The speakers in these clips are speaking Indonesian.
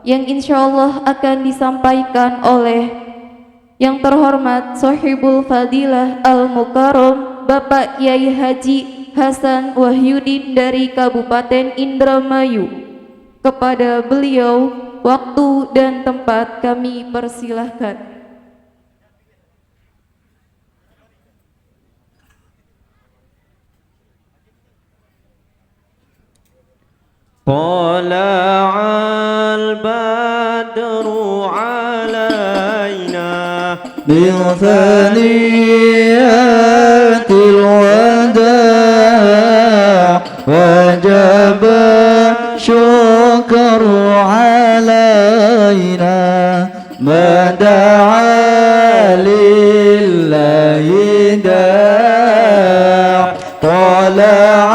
yang insyaallah akan disampaikan oleh yang terhormat Sohibul Fadilah Al-Mukarram Bapak Kiai Haji Hasan Wahyudin dari Kabupaten Indramayu. Kepada beliau, waktu dan tempat kami persilahkan. طلع البدر علينا من ثنيات الوداع وجب الشكر علينا ما دعا لله داع طلع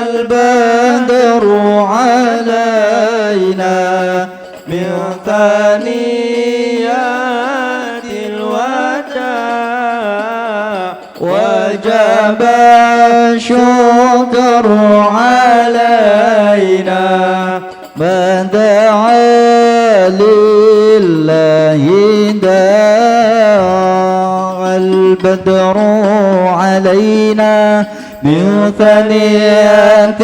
البدر علينا من ثنيات الوداع وجب الشكر علينا ما دعا لله داع البدر علينا من ثنيات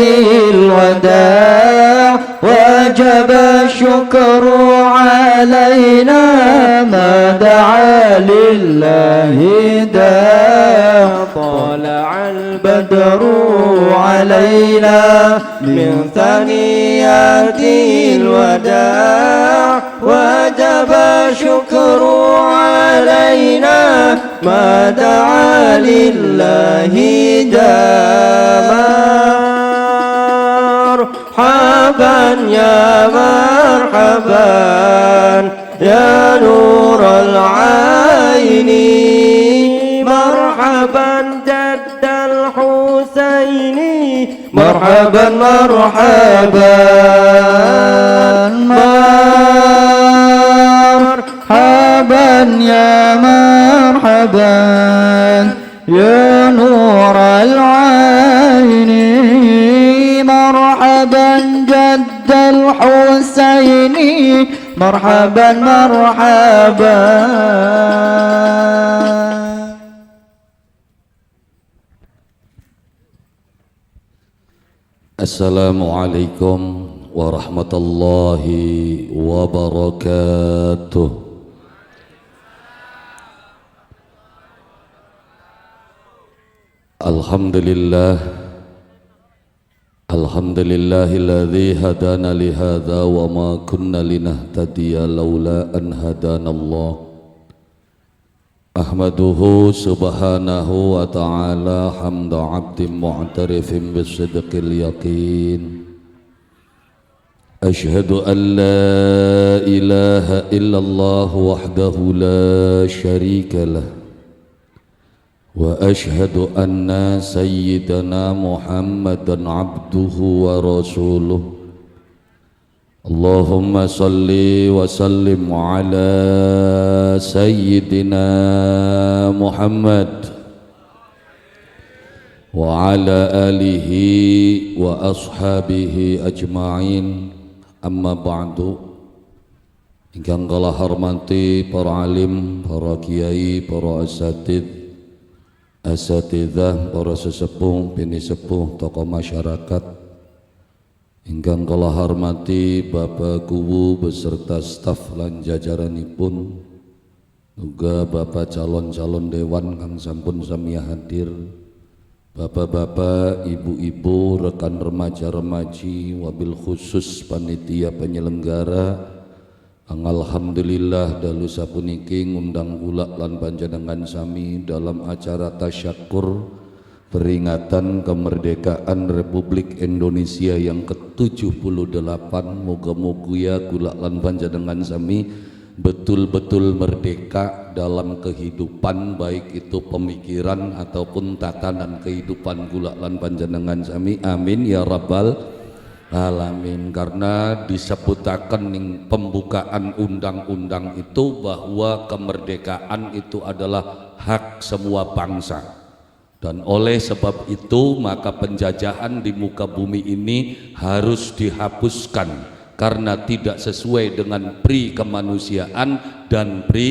الوداع وجب الشكر علينا ما دعا لله داع طلع البدر علينا من ثنيات الوداع وجب الشكر علينا ما دعا لله مرحبا يا مرحبا يا نور العين مرحبا جد الحسين مرحبا مرحبا مرحبا يا مرحبا يا نور العين مرحبا جد الحسين مرحبا مرحبا. Assalamualaikum warahmatullahi wabarakatuh. Alhamdulillahilladzi hadana lihadza wa ma kunna linahtadiya laula an hadanallah. Ahmaduhu subhanahu wa ta'ala hamda 'abdin mu'tarifin bisidqil yaqin. Ashhadu an la ilaha illallah wahdahu la syarika lah. Wa ashhadu anna sayyidana Muhammadan abduhu wa rasuluh. Allahumma salli wa sallim ala sayyidina Muhammad wa ala alihi wa ashabihi ajma'in. Amma ba'du. Ingkang kala hormati para alim, para kiai, para asatidzah, para sesepuh, bini sepuh, tokoh masyarakat. Ingkang kula hormati Bapak Kuwu beserta staf lan jajaranipun, juga Bapak calon-calon dewan kang sampun sami hadir, Bapak-bapak, ibu-ibu, rekan remaja-remaji, wabil khusus panitia penyelenggara, alhamdulillah dalu sapuniki ngundang kula lan panjenengan sami dalam acara tasyakur peringatan kemerdekaan Republik Indonesia yang ke-78. Moga-moga ya kula lan panjenengan sami betul-betul merdeka dalam kehidupan, baik itu pemikiran ataupun tatanan kehidupan kula lan panjenengan sami. Amin ya rabbal alamin. Karena disebutaken ning pembukaan undang-undang itu bahwa kemerdekaan itu adalah hak semua bangsa. Dan oleh sebab itu maka penjajahan di muka bumi ini harus dihapuskan, karena tidak sesuai dengan pri kemanusiaan dan pri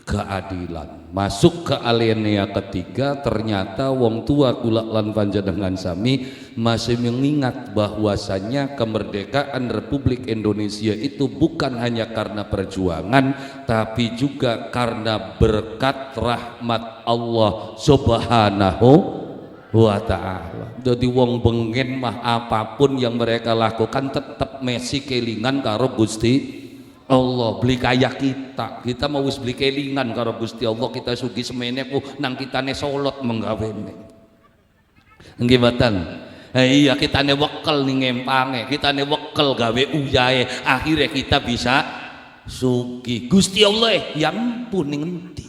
keadilan. Masuk ke alinea ketiga, ternyata wong tua kula lan panjenengan sami masih mengingat bahwasanya kemerdekaan Republik Indonesia itu bukan hanya karena perjuangan, tapi juga karena berkat rahmat Allah Subhanahu wa ta'ala. Jadi wong bengen mah apapun yang mereka lakukan tetap mesi kelingan karo Gusti Allah. Beli kaya kita mau wis beli kelingan karo Gusti Allah, kita sugi semene ku nang kitane solot menggawene nggih mboten. Iya, kitane wekel ning ngempange, kitane wekel gawe uyahe, akhirnya kita bisa sugi. Gusti Allah ya ampun ning endi.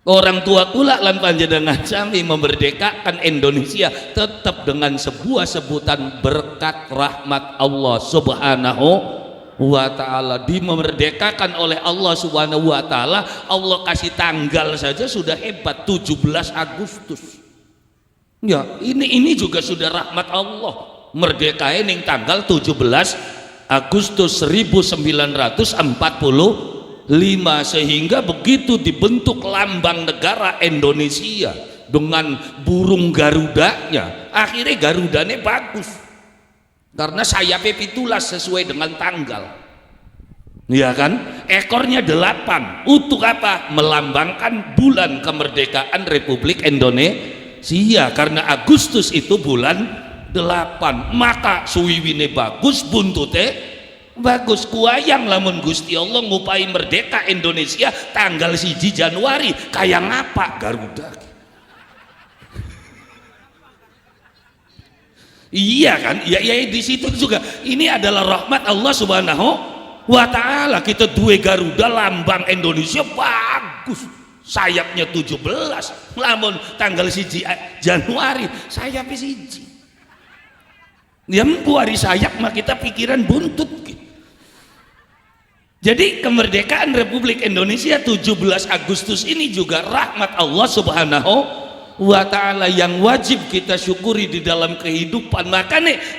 Orang tua kula lan panjenengan sami memerdekakan Indonesia tetap dengan sebuah sebutan berkat rahmat Allah Subhanahu wa ta'ala. Dimerdekakan oleh Allah Subhanahu wa ta'ala. Allah kasih tanggal saja sudah hebat, 17 Agustus. Ya, ini juga sudah rahmat Allah. Merdekain ning tanggal 17 Agustus 1945, sehingga begitu dibentuk lambang negara Indonesia dengan burung garudanya, akhirnya garudanya bagus karena sayapnya pitulas sesuai dengan tanggal, ya kan? Ekornya 8. Untuk apa? Melambangkan bulan kemerdekaan Republik Indonesia, karena Agustus itu bulan 8, maka suwiwine bagus, buntute bagus. Kuayang lamun Gusti Allah ngupai merdeka Indonesia tanggal 1 Januari kayak ngapa Garuda. Iya kan? Ya di situ juga ini adalah rahmat Allah Subhanahu wa ta'ala. Kita dua Garuda lambang Indonesia bagus. Sayapnya 17, lamun tanggal 1 Januari sayapnya 1. Ya hari sayap mah kita pikiran buntut gitu. Jadi kemerdekaan Republik Indonesia 17 Agustus ini juga rahmat Allah Subhanahu wa ta'ala yang wajib kita syukuri di dalam kehidupan.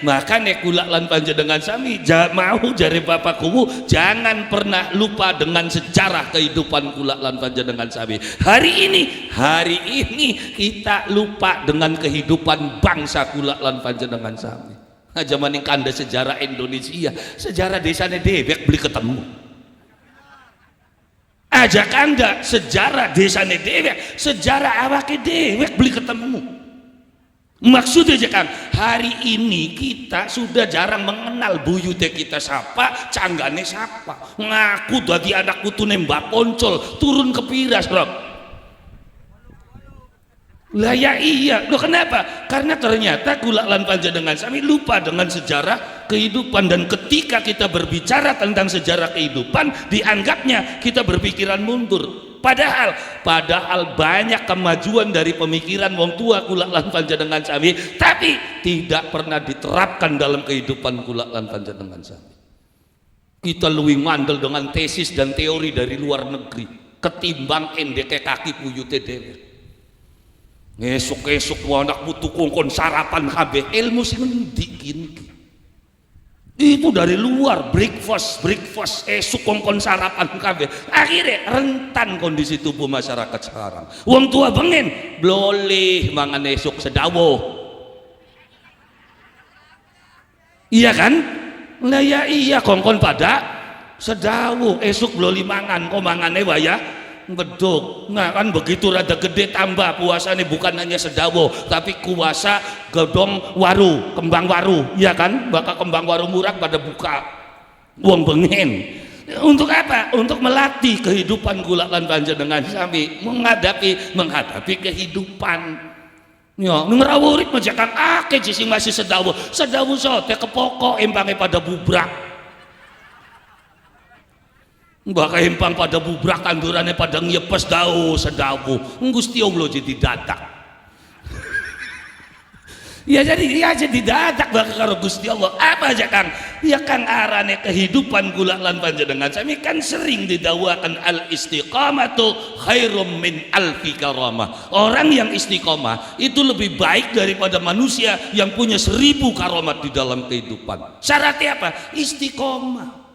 Makanya kula lan panjenengan sami mau jare bapakku, jangan pernah lupa dengan sejarah kehidupan kula lan panjenengan sami. Hari ini kita lupa dengan kehidupan bangsa kula lan panjenengan sami. Nah, zaman yang kanda sejarah Indonesia, sejarah desanya dewek beli ketemu. Ajak anda sejarah desanya dewek, sejarah awake dewek beli ketemu. Maksudnya Kang, hari ini kita sudah jarang mengenal buyute kita siapa, canggane siapa. Ngaku dadi anak putune Mbak Poncol, turun ke Piras, Bro. Lah ya iya, loh kenapa? Karena ternyata kula lan panjenengan sami lupa dengan sejarah kehidupan, dan ketika kita berbicara tentang sejarah kehidupan dianggapnya kita berpikiran mundur. Padahal banyak kemajuan dari pemikiran wong tua kula lan panjenengan sami, tapi tidak pernah diterapkan dalam kehidupan kula lan panjenengan sami. Kita luwih mandel dengan tesis dan teori dari luar negeri ketimbang endeke kaki puyute dhewe. Esuk-esuk anak butuh kongkon sarapan kabeh, ilmu sing ngendi kini. Itu dari luar, breakfast esuk kongkon sarapan kabeh. Akhirnya rentan kondisi tubuh masyarakat sekarang. Wong tua bengen boleh mangan esuk sedawo. Iya kan? Lah ya iya kongkon pada sedawo, esuk boleh mangan, kok mangane waya beduk. Nah kan begitu rada gede tambah puasanya, bukan hanya sedawo tapi kuasa gedong waru, kembang waru, ya kan? Bakal kembang waru murah pada buka uang bengen. Untuk apa? Untuk melatih kehidupan kula lan panjenengan sami menghadapi kehidupan. Ya, ngrawurit majakan akeh sing masih sedawo sote kepokok empange pada bubrak. Mbak empang pada bubrak, tandurannya pada ngepes sedawu. Gusti Allah jadi dadak. Ya jadi dadak bakal karo Gusti Allah. Apa aja Kang? Ya Kang arane kehidupan kula lan panjenengan sami kan sering didawuhaken al istiqamatu khairum min alfi karamah. Orang yang istiqomah itu lebih baik daripada manusia yang punya 1000 karamat di dalam kehidupan. Syaratnya apa? Istiqomah.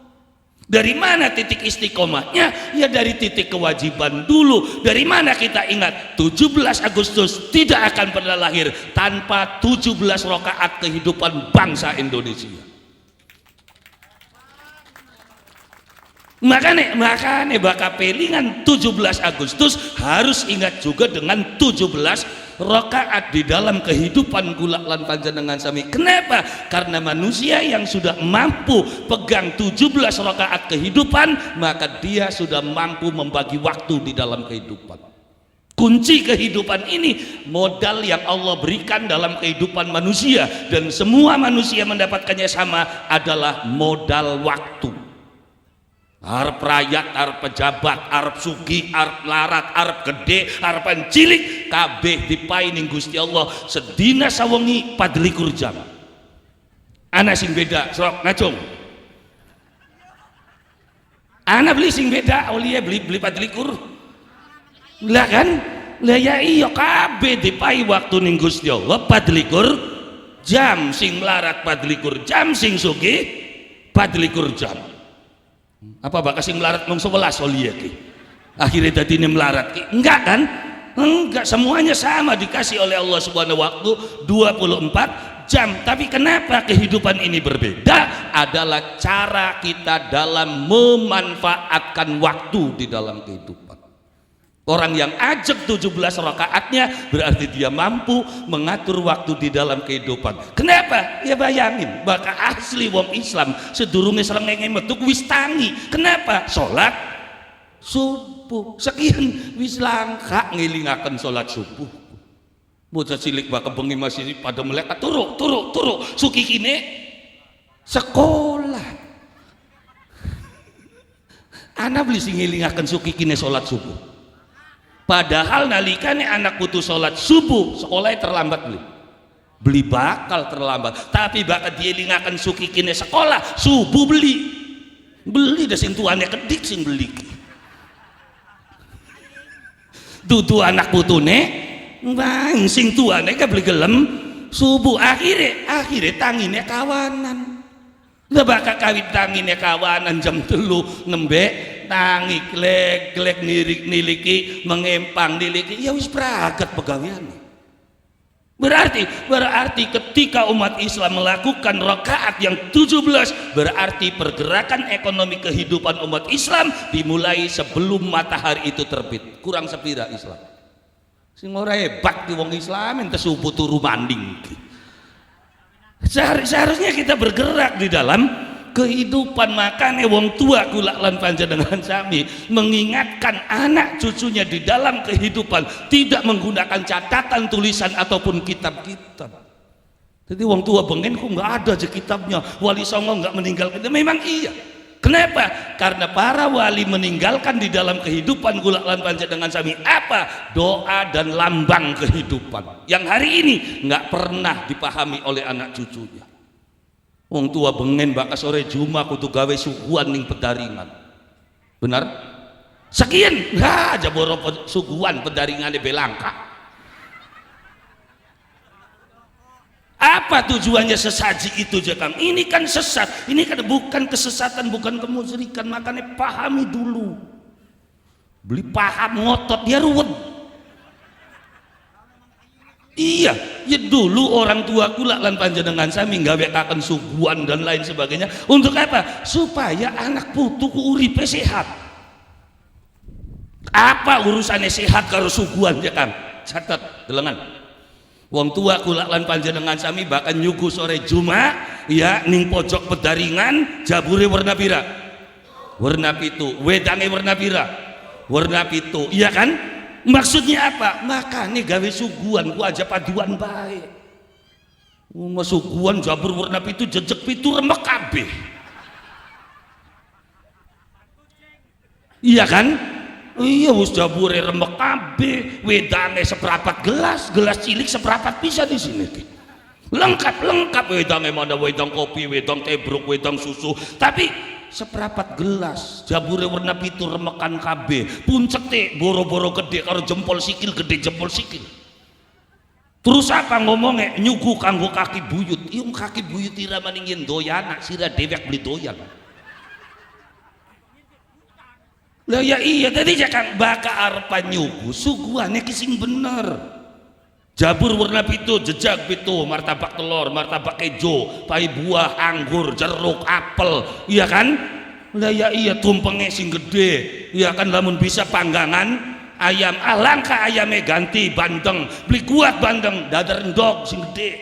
Dari mana titik istiqomahnya? Ya dari titik kewajiban dulu. Dari mana kita ingat 17 Agustus tidak akan pernah lahir tanpa 17 rakaat kehidupan bangsa Indonesia. Makanya bakal pelingan 17 Agustus harus ingat juga dengan 17 rakaat di dalam kehidupan kula lan panjenengan sami. Kenapa? Karena manusia yang sudah mampu pegang 17 rakaat kehidupan, maka dia sudah mampu membagi waktu di dalam kehidupan. Kunci kehidupan ini modal yang Allah berikan dalam kehidupan manusia, dan semua manusia mendapatkannya sama, adalah modal waktu. Arep rakyat, arep pejabat, arep sugih, arep larat, arep gede, arep cilik, kabeh dipai ning Gusti Allah sedina sawengi 24 jam. Ana sing beda sok ngacung. Ana beli sing beda, Aulia beli 24. Lah kan? Lah ya iya kabeh dipai waktu ning Gusti Allah 24 jam, sing larat 24 jam, sing sugih 24 jam. Apa bakal sing melarat mung 11 Aulia ki? Akhirnya tadi ini melarat ki? Enggak kan? Enggak, semuanya sama dikasih oleh Allah Subhanahu waktu 24 jam. Tapi kenapa kehidupan ini berbeda? Adalah cara kita dalam memanfaatkan waktu di dalam kehidupan. Orang yang ajak 17 rakaatnya berarti dia mampu mengatur waktu di dalam kehidupan. Kenapa? Ya bayangin, bakal asli wong Islam sedurunge srengenge metu wis tangi. Kenapa? Salat subuh. Sekian wis langka ngelingaken salat subuh. Bocah cilik bakal bengi masih pada melek turu sukikine sekolah. Ana beli sing ngelingaken sukikine salat subuh. Padahal nalikane anak putus sholat subuh sekolahnya terlambat beli bakal terlambat, tapi bakal dielingakan sukikine sekolah subuh beli dah sing tuannya kedik sing beli dudu anak putune bang sing tuannya ke beli gelem subuh akhirnya tangine kawanan. Lah bakal kawit tangine kawanan jam 3 nembe tangi glek niliki mengempang niliki ya wis pragat pegawean. Berarti ketika umat Islam melakukan rakaat yang 17, berarti pergerakan ekonomi kehidupan umat Islam dimulai sebelum matahari itu terbit. Kurang sepira Islam sing ora hebat di wong Islam ente subuh turu manding. Seharusnya kita bergerak di dalam kehidupan. Makanya wong tua kula lan panjenengan sami mengingatkan anak cucunya di dalam kehidupan tidak menggunakan catatan tulisan ataupun kitab-kitab. Jadi wong tua bengen kok nggak ada aja kitabnya, Wali Songo nggak meninggalkan. Memang iya. Kenapa? Karena para wali meninggalkan di dalam kehidupan kula lan panjenengan sami apa? Doa dan lambang kehidupan yang hari ini nggak pernah dipahami oleh anak cucunya. Wong tua bengen bakal sore Juma kudu gawe suguhan ning pedaringan. Benar? Sekian aja boro suguhan pedaringane belangka. Apa tujuannya sesaji itu Jakam? Ini kan sesat, ini kan bukan kesesatan, bukan kemusyrikan. Makanya pahami dulu. Beli paham ngotot dia ruwet. Iya, ya dulu orang tua kula lan panjenengan sami gawe kaken suguhan dan lain sebagainya. Untuk apa? Supaya anak putu ku uripe sehat. Apa urusannya sehat karo suguhan Jakam? Catat delengan. Wong tua kula lan panjenengan sami bahkan nyuguh sore Juma ya ning pojok pedaringan jabure warna pira? Warna pitu. Wedange warna pira? Warna pitu. Iya kan? Maksudnya apa? Makanya gawe suguhan ku aja paduan bae. Suguhan jabur warna pitu jejeg pitu remek kabeh. Iya kan? Iya wis jabure remek kabeh, wedane seprapat gelas cilik seprapat bisa di sini. lengkap wedang mana wedang kopi, wedang tebruk, wedang susu, tapi seperapat gelas jabure warna pitu remekan KB puncete boro-boro gede karo jempol sikil gede jempol sikil. Terus apa ngomongnya nyugu kanggo kaki buyut, yung kaki buyut ira maningin doyan sira dewek beli doyan. Lah ya iya tadi jangan baka arepan nyugu suguhane kising bener. Jabur warna pitu, jejak pitu, martabak telur, martabak kejo, pai buah, anggur, jeruk, apel, iya kan? Lah ya iya tumpenge sing gede, iya kan lamun bisa panggangan ayam, alangkah ayamnya ganti bandeng, beli kuat bandeng, dadar endog sing gede.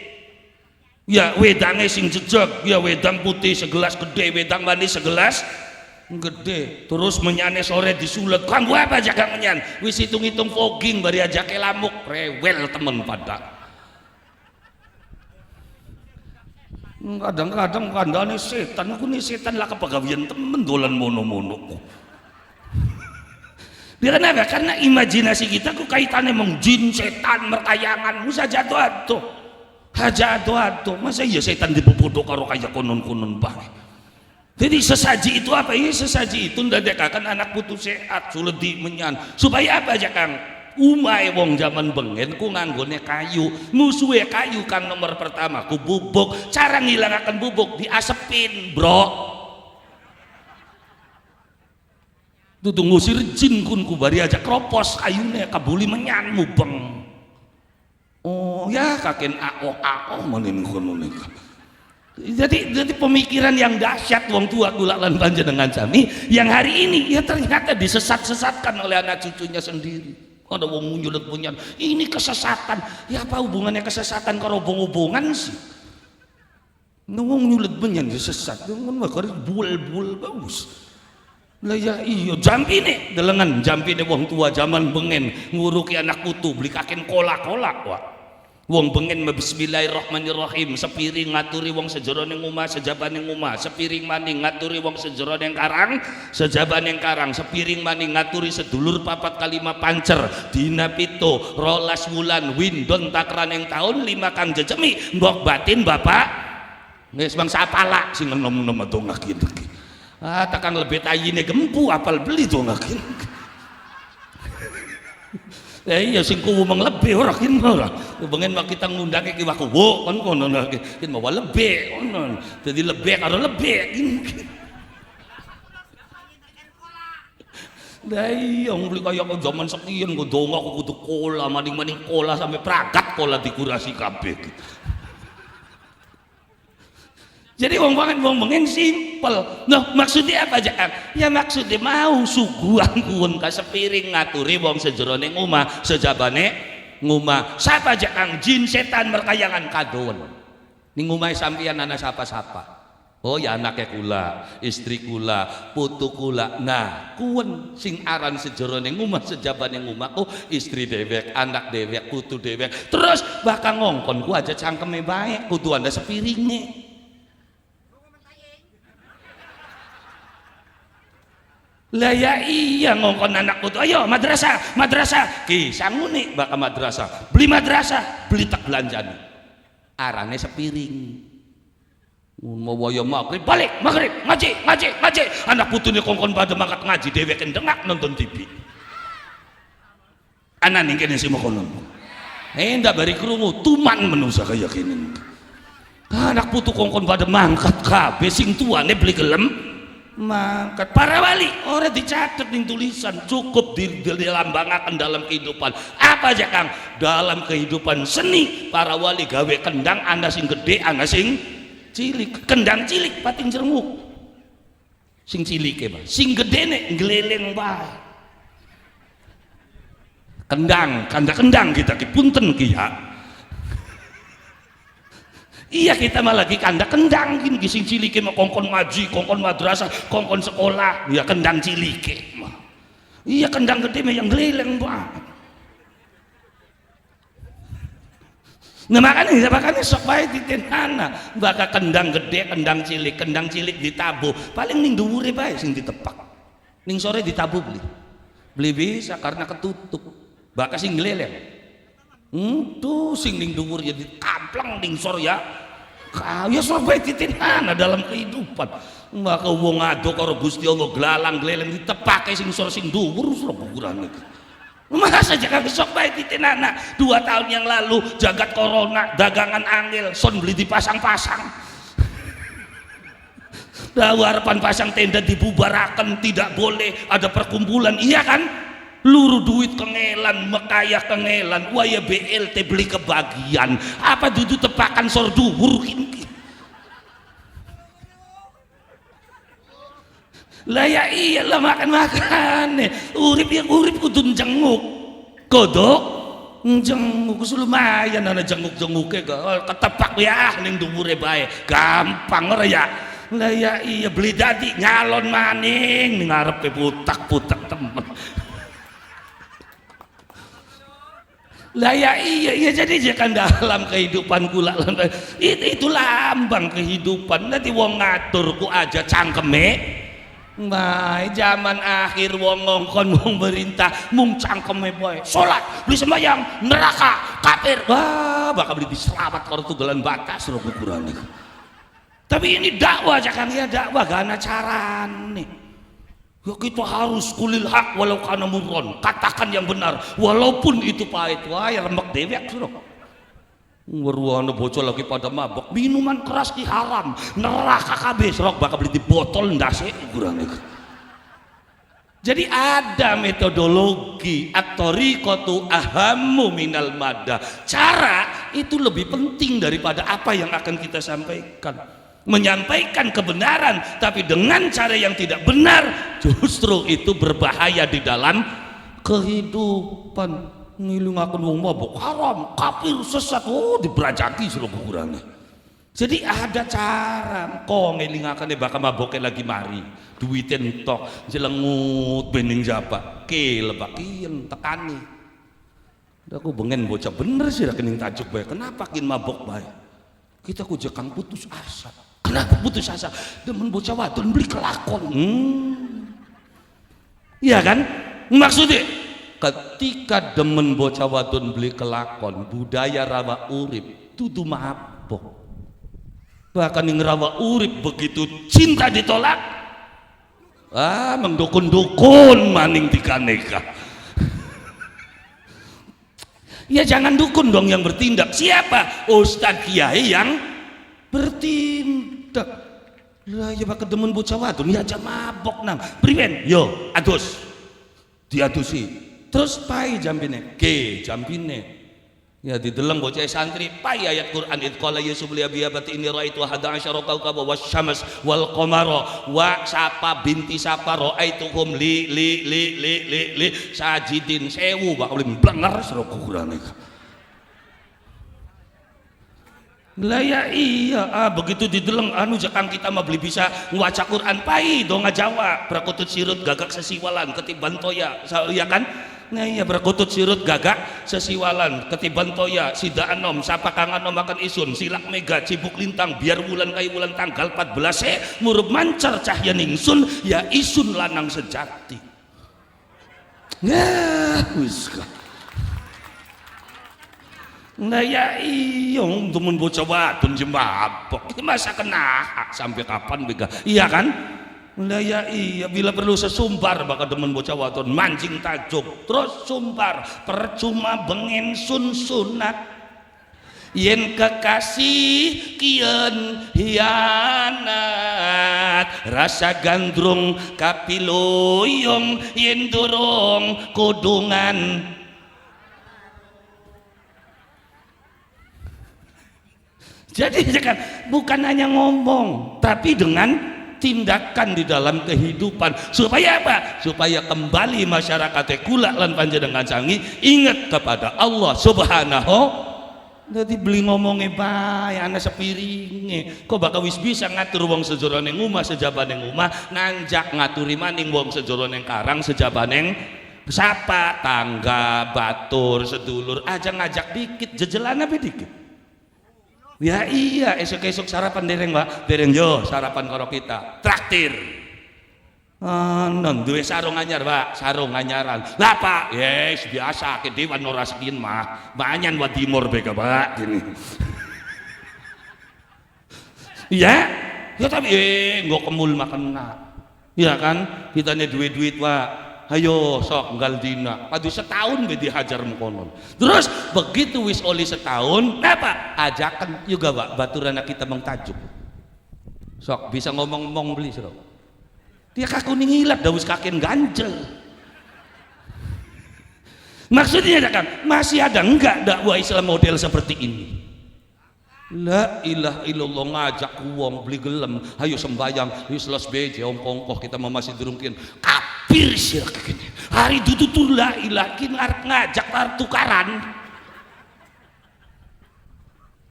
Ya wedangnya sing jejak, ya wedang putih segelas gede, wedang manis segelas gede, terus menyane sore disulet kanggo apa jaga menyan wis hitung-hitung fogging bari aja ke lamuk rewel temen pada kadang-kadang kandane setan aku nih setan lah kepagawian temen dolan mono-mono dia kenapa? Karena imajinasi kita ku kaitannya mong jin, setan, merkayangan musa jatuh-atuh hajatuh-atuh masa iya setan dipupuduk karo kaya konon-konon banget. Jadi sesaji itu apa? Ini sesaji itu ndadekakan anak putu sehat suledi menyan supaya apa aja Kang? Umai wong zaman bengen ku nganggone kayu musuhe kayu kan nomor pertama ku bubuk cara ngilangaken bubuk diasepin bro tutu ngusir jin kun ku bari aja kropos kayune kabuli menyan mubeng oh ya kaken ao menin kono nika. Jadi pemikiran yang dahsyat wong tua kula lan panjenengan sami yang hari ini ya ternyata disesat-sesatkan oleh anak cucunya sendiri. Ada wong nyulut punyan, ini kesesatan. Ya apa hubungannya kesesatan karo hubungan sih? Wong nyulut punyan disesat, wong makare bul-bul bagus. Lah ya iya jampine delengan jampine wong tua zaman bengen nguruki anak putu beli kaken kola-kola wah. Wong bengen bismillahirrahmanirrahim sepiring ngaturi wong sejeroning omah sejabaning omah sepiring maning ngaturi wong sejeroning karang sejabaning karang sepiring maning ngaturi sedulur papat kalima pancer dina pito rolas wulan windon takraning taun 5 kang jejemi mbok batin bapak wis bangsa apala sing enom-enom dongakin takang lebet ayine gempu apal beli dongakin iya sing kuwu menglebih ora kin ora bengen mak kita ngundang iki waku wo kon kono kin mawa lebih ngono dadi lebih karo lebih kin lah iya beli kaya zaman sekian kok donga aku kudu kola maning-maning kola sampai pragat kola dikurasi kabeh jadi wong bengen simpel. Nah, maksudnya apa aja? Ya maksudnya mau suguhan kuwun ka sepiring ngaturi wong sejeroning omah, sejabane ngomah. Sapa aja Kang jin setan merkayangan kadowen. Ning omahe sampeyan ana sapa-sapa. Oh ya anaknya kula, istri kula, putu kula. Nah, kuwun sing aran sejeroning omah, sejabane omah. Oh, istri dewek, anak dewek, putu dewek. Terus bakal ngongkon ku aja cangkeme bae, kudu anda sepiringe. Lah ya iya ngongkon anak putu ayo madrasah ki sangune baka madrasah beli tak belanjani arane sepiring mau waya maghrib balik maghrib ngaji anak putune kongkon pada makat ngaji dheweke ndengak nonton TV anak ning kene sing kono ndak bari krungu tuman menungsa kaya kene anak putu kongkon pada mangkat kabeh sing tuane beli gelem mangkat para wali ora dicatet ning tulisan cukup dilambangaken dalam kehidupan apa aja Kang dalam kehidupan seni para wali gawe kendang ana sing gede ana sing cilik kendang cilik pating jermuk sing cilike Pak sing gedene gleleng bae kendang kita ki punten ki ya iya kita malah lagi kendang gini sing cilike mah kongkon ngaji kongkon madrasah kongkon sekolah ya kendang cilike mah iya kendang gede mah yang geleleng banget nah makanya sok bae ditenana bakal kendang gede kendang cilik ditabuh paling ning dhuwure bae sing ditepak ning sore ditabuh beli bisa karena ketutup bakal sing geleleng Tuh sing ning dhuwur ya ditamplang ning sor ya. Kaya sorbe titinana dalam kehidupan. Maka wong ado karo Gusti Allah glalang gleleng ditepake sing sor sing dhuwur sira kuburan iki. Masa jangan besok baik titinana 2 tahun yang lalu jagat corona dagangan angel son beli dipasang-pasang. Harapan pasang tenda dibubarakan, tidak boleh ada perkumpulan, iya kan? Luru duit kengelan, mekayah kengelan, waya BLT beli kebagian, apa dudu tepakan sor dhuwur kini. Lah ya iyalah makan-makan urip yang urip kudu jenguk kodok jenguk lumayan ana jenguk-jenguke ketepak ya ning dhuwure bae gampang ora ya. Lah ya iya beli dadi nyalon maning ning ngarepe putak-putak temen. Lah ya iya jadi jangan dalam kehidupan kula itu lambang kehidupan. Nanti wong ngatur ku aja cangkeme. Mai zaman akhir wong ngongkon wong merintah mung cangkeme bae. Salat, beli sembahyang, neraka, kafir. Wah, bakal beli diselamat karo tunggalan batas ro kuburan iki. Tapi ini dakwah jangan ya dakwah gak ana carane. Ya kita harus kulil hak walau kana murron. Katakan yang benar walaupun itu pahit. Wah, ya remek dewek sira. Weruane bocah lagi pada mabok, minuman keras ki haram, neraka kabeh serok bakal beli di botol ndase ukuran itu. Jadi ada metodologi at-thariqatu ahammu minal madda. Cara itu lebih penting daripada apa yang akan kita sampaikan. Menyampaikan kebenaran tapi dengan cara yang tidak benar justru itu berbahaya di dalam kehidupan. Ngilungaken wong mabok haram, kafir, sesat, diberajati sira kuburane. Jadi ada cara kok ngelingakane bakal maboke lagi mari. Duwite entok, jelengut bening japa. Ke lebakien tekani. Aku bengen bocah bener sih rekening tajuk bae. Kenapa kin mabok bae? Kita ku jekang putus asa. Kenapa putus asa? Demen bocah wadon beli kelakon. Iya kan? Maksudnya ketika demen bocah wadon beli kelakon budaya rawa urip dudu mabok. Bahkan yang rawa urip begitu cinta ditolak mengdukun-dukun maning dikaneka. Ya jangan dukun dong yang bertindak. Siapa? Ustadz Kiai yang bertindak. Lah ya bakal demen bocah wadon ya aja mabok nang priwen yo adus diadusi. Terus pai jampine, jampine. Ya dideleng bocah santri, pai ayat Quran id qala yusuf li abi abati inni raaitu 11 kaukaba wasyams wal qamara wa sapa binti sapa raaituhum li sajidin sewu bakal blenger sira Quran iki. Lah ya iya begitu dideleng jakang kita mah beli bisa ngaca Quran pai do ngajawa prakutut sirut gagak sesiwalan ketiban toya ya kan. Nah iya berkutut sirut gagak sesiwalan ketiban toya sida anom sapa kang anom makan isun silak mega cibuk lintang biar wulan kai wulan tanggal 14 murup mancar cahya ningsun ya isun lanang sejati. Wis nah ya iya temen bocah wadon jembabok masa kena sampai kapan bega iya kan. Lah ya iya bila perlu sesumbar bakal demen bocah wadon mancing tajuk terus sumbar percuma bengen sunat yen kekasih kian hianat rasa gandrung kapiloyong yen durung kudungan. Jadi bukan hanya ngomong tapi dengan tindakan di dalam kehidupan supaya apa? Supaya kembali masyarakat kula lan panjenengan sangi ingat kepada Allah Subhanahu. Jadi beli ngomongnya bae ana sepiringe kok bakal wis bisa ngatur wong sejoroneng omah sejabaneng omah nanjak ngaturi maning wong sejoroneng karang sejabaneng sapa tangga batur sedulur aja ngajak dikit jejelan apa dikit. Ya iya esok-esok sarapan dereng Pak, dereng yo sarapan karo kita traktir. Anan duwe sarung anyar, Pak, sarung anyaran. Lah Pak, yes biasa ke dewan ora sekian mah. Banyan wa timur bega, Pak, gini. Iya, ya tapi nggak kemul makan nak. Ya kan, kita nih duit Pak. Ayo sok nggal dina. Padu setahun be dihajar mengkonon. Terus begitu wis oli setahun, apa? Ajakan juga Pak, baturan kita mengtajuk. Sok bisa ngomong-ngomong beli sok. Dia kaku ngilat dawis kakin ganjel. Maksudnya kan masih ada enggak dakwah Islam model seperti ini? La ilaha illallah ngajak wong beli gelem ayo sembayang wis los beje ongkoh kita masih durungkin kafir sih gini hari itu tuh la ilaha kin arep ngajak arep tukaran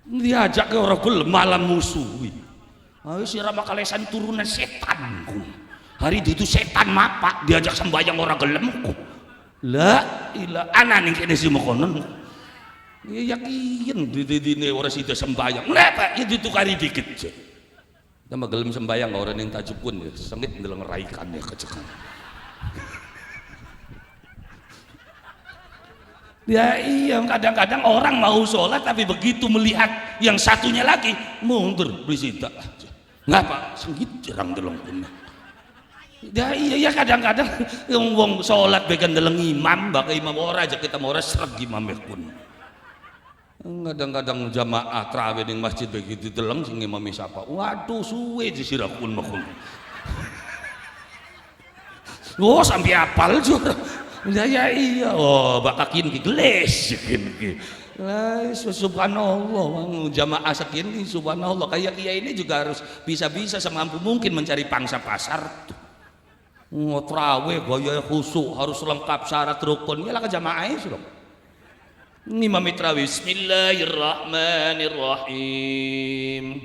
diajak ke orang gelem malam musuhi ayo sirama kalesan turunan setan hari itu setan mapak diajak sembayang orang gelem la ilaha ana ning kene sih mokonon ya yakin di orang situ sembayang kenapa ya ditukari dikit aja nama gelem sembayang orang yang tajuk pun ya sengit dalam ngeraikan ya kecekan ya iya kadang-kadang orang mau sholat tapi begitu melihat yang satunya lagi mundur berisita aja ngapa sengit jarang dalam pun ya iya kadang-kadang yang wong sholat bagian dalam imam bagai imam orang aja kita mau seret imam pun kadang-kadang jamaah terawih di masjid begitu deleng sing imam siapa waduh suwe di sirakun makun oh sampai apal juga ya iya oh bakakin geles lah subhanallah jamaah sekian subhanallah kayak dia ini juga harus bisa-bisa semampu mungkin mencari pangsa pasar tuh terawih gaya khusyuk harus lengkap syarat rukun ya lah ke jamaahnya sudah Imam Trawi Bismillahirrahmanirrahim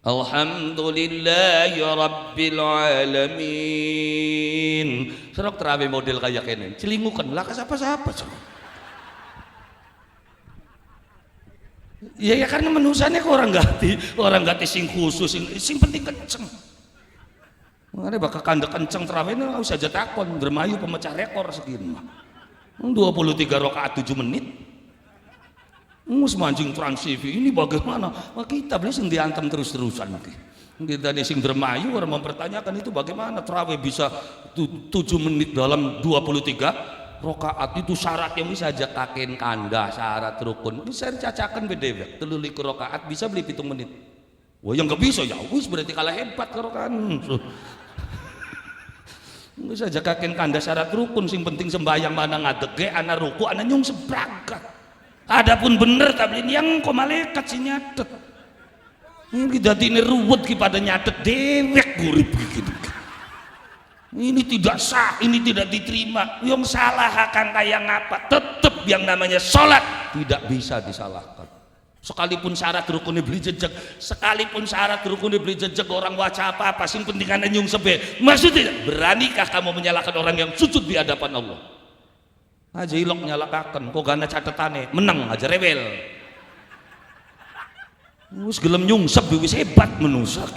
Alhamdulillahi Rabbil Alamin serok terawih model kayak ini celingukan lah ke siapa-siapa ya karena menusannya ke orang ganti sing khusus sing penting kenceng makanya bakal kandek kenceng terawih ini harus aja takon dermayu pemecah rekor segini 23 rakaat 7 menit mus mancing Trans TV ini bagaimana? Wah, kita beli sing diantem terus-terusan kita nih sing dermayu orang mempertanyakan itu bagaimana terawih bisa 7 menit dalam 23 rakaat itu syarat yang bisa aja kakin kanda syarat rukun bisa dicacakan beda telulik rakaat bisa beli 7 menit wah yang gak bisa ya wis berarti kalah hebat karo kan bisa aja kakin kanda syarat rukun sing penting sembahyang mana ngadege ana ruku ana nyung sebrakat adapun bener tapi yang kok malaikat sih nyatet ini jadi ini ruwet kepada nyatet dewek gurip gitu ini tidak sah ini tidak diterima yang salah akan kayak ngapa tetap yang namanya sholat tidak bisa disalahkan sekalipun syarat rukunnya beli jejak sekalipun syarat rukunnya beli jejak orang waca apa sing pentingannya nyung sebe maksudnya beranikah kamu menyalahkan orang yang sujud di hadapan Allah aja ilok nyalakaken kok gana catetane menang aja rebel wis gelem nyungsep wis hebat menusak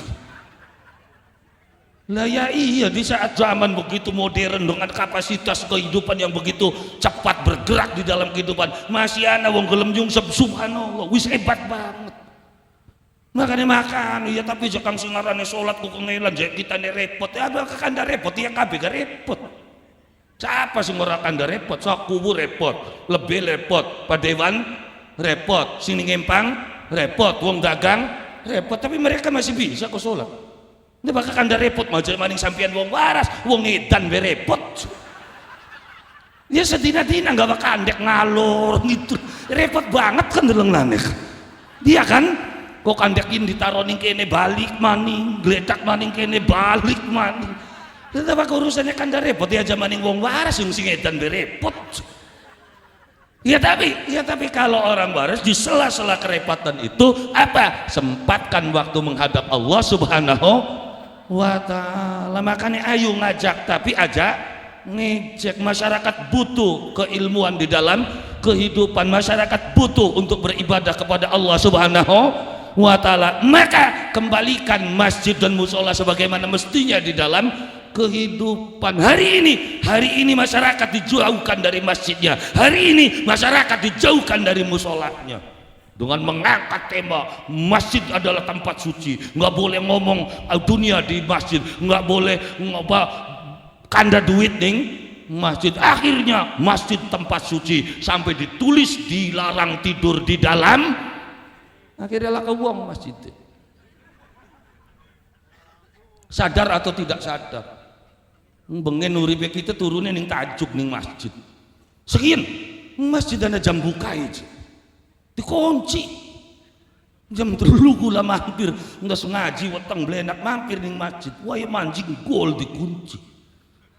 lah ya iya di saat zaman begitu modern dengan kapasitas kehidupan yang begitu cepat bergerak di dalam kehidupan masih ana wong gelem nyungsep subhanallah wis hebat banget makanya makan ya tapi jekang singarane salat kok ngelan kita nih repot ya bakal kanda repot ya kabeh gak repot siapa sih orang kanda repot sok kubur repot lebih repot padewan repot sini ngempang repot wong dagang repot tapi mereka masih bisa kok sholat ini bakal kanda repot mau jadi maning sampian wong waras wong edan berepot ya sedina-dina gak bakal kandek ngalor gitu repot banget kan deleng lanek dia kan kok kandekin ditaruh ning kene balik maning gledak maning kene balik maning tetapi urusannya kan dah repot ya zamaning wong waras yang sing edan berepot ya tapi kalau orang waras di sela-sela kerepotan itu apa sempatkan waktu menghadap Allah Subhanahu wa ta'ala makanya ayo ngajak tapi ajak ngejek masyarakat butuh keilmuan di dalam kehidupan masyarakat butuh untuk beribadah kepada Allah Subhanahu wa ta'ala maka kembalikan masjid dan musola sebagaimana mestinya di dalam kehidupan. Hari ini masyarakat dijauhkan dari masjidnya, hari ini masyarakat dijauhkan dari musolanya dengan mengangkat tema masjid adalah tempat suci, nggak boleh ngomong dunia di masjid, nggak boleh kanda duit ning masjid. Akhirnya masjid tempat suci, sampai ditulis dilarang tidur di dalam. Akhirnya lah kewong masjid. Sadar atau tidak sadar, bengen uripe kita turunin ning tajuk ning masjid. Sekian masjid ada jam buka aja dikunci jam 3 kula mampir, nggak ngaji weteng blenak mampir ning masjid, wah manjing gol dikunci.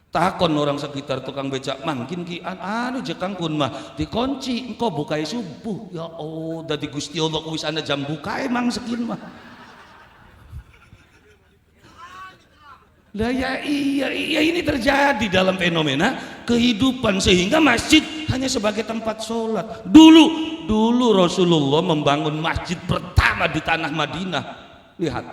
Takon orang sekitar tukang becak, mangkin ki anu jekang kun mah dikunci engkau bukai subuh. Ya oh dari Gusti Allah wis ana jam buka emang sekian mah. Lah ya iya ini terjadi dalam fenomena kehidupan, sehingga masjid hanya sebagai tempat sholat. Dulu Rasulullah membangun masjid pertama di tanah Madinah. Lihat,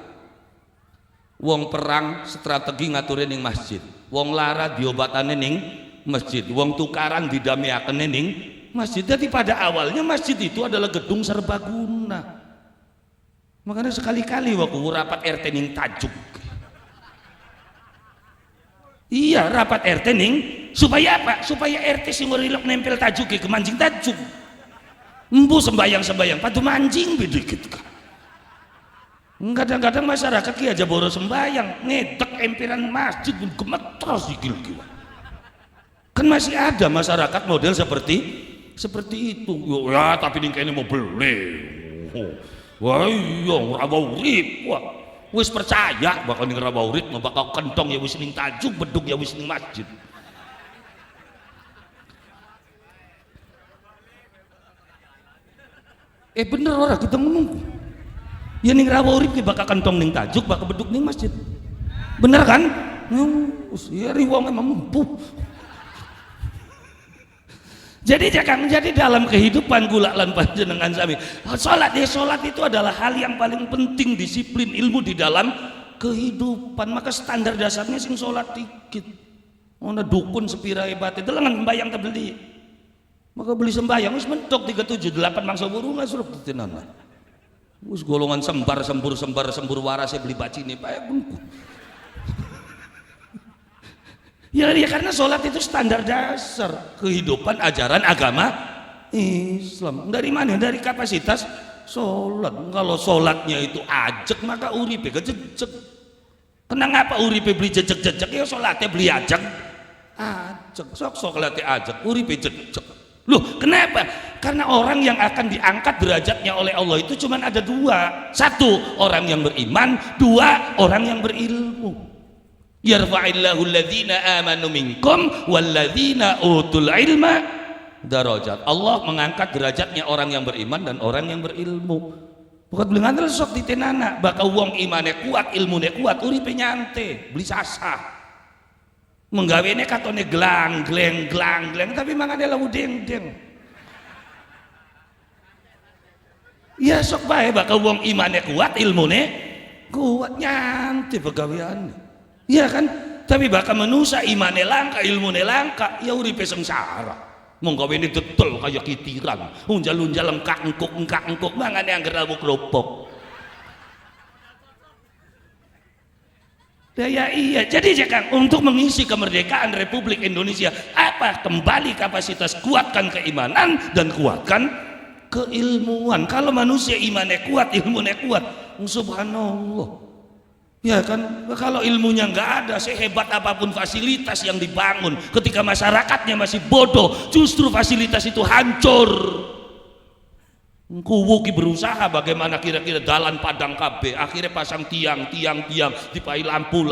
wong perang strategi ngaturin ning masjid, wong lara diobatane ning masjid, wong tukaran didamaiakane ning masjid. Jadi pada awalnya masjid itu adalah gedung serbaguna. Makanya sekali-kali waktu rapat RT ning tajuk, iya rapat RT ning supaya apa? Supaya RT sing merilok nempel tajuk ke mancing tajuk. Embu sembayang padu mancing bidikit kan. Kadang-kadang masyarakat ki aja boros sembayang, ngedek empiran masjid gemetros dikil kiwa. Kan masih ada masyarakat model seperti itu. Ya tapi ning kene mau beli. Wah iya ora urip. Wah wis percaya bakal ning rawa urip, bakal kentong ya wis ning tajuk, bedug ya wis ning masjid. Bener ora kita menunggu. Ya ning rawa urip bakal kentong ning tajuk, bakal bedug ning masjid. Bener kan? Ya riwong emang empuk. Jadi dalam kehidupan kula lan panjenengan sami, salat itu adalah hal yang paling penting, disiplin ilmu di dalam kehidupan. Maka standar dasarnya sing salat dikit. Ono dukun sepira hebate delengan mbayang tebeli. Maka beli sembayang wis mentok 378 mangsa burung suruh tenan. Wis golongan sembur waras beli bacine pae bungku. Ya karena sholat itu standar dasar kehidupan ajaran agama Islam. Dari mana? Dari kapasitas sholat. Kalau sholatnya itu ajek, maka uripe kejejek. Kenapa uripe beli jejek-jejek? Ya sholatnya beli ajek. Sok latih ajek, uripe jejek. Loh kenapa? Karena orang yang akan diangkat derajatnya oleh Allah itu cuma ada dua. Satu, orang yang beriman. Dua, orang yang berilmu. Yarfa'illahu alladhina amanu minkum walladhina utul ilma darajat. Allah mengangkat derajatnya orang yang beriman dan orang yang berilmu. Bukan beli ngandel sok ditenana, bakal wong imane kuat, ilmune kuat, uripe nyante, beli sasah. Menggawene katone glang, tapi mangane lawu deng-deng. Ya sok bae bakal wong imane kuat, ilmune kuat, nyante pegaweane. Iya kan? Tapi bakal manusia imane langka, ilmune langka, ya uripe sengsara. Monggo ini dodol kayak kitiran, unjal-unjal engkak-engkuk mangane angger awu kropok. Ya iya, jadi Kang, untuk mengisi kemerdekaan Republik Indonesia, apa? Kembali kapasitas, kuatkan keimanan dan kuatkan keilmuan. Kalau manusia imannya kuat, ilmunya kuat, subhanallah. Ya kan, kalau ilmunya nggak ada, sehebat apapun fasilitas yang dibangun, ketika masyarakatnya masih bodoh, justru fasilitas itu hancur. Kuwuki berusaha bagaimana kira-kira dalan padang KB, akhirnya pasang tiang, dipai lampu,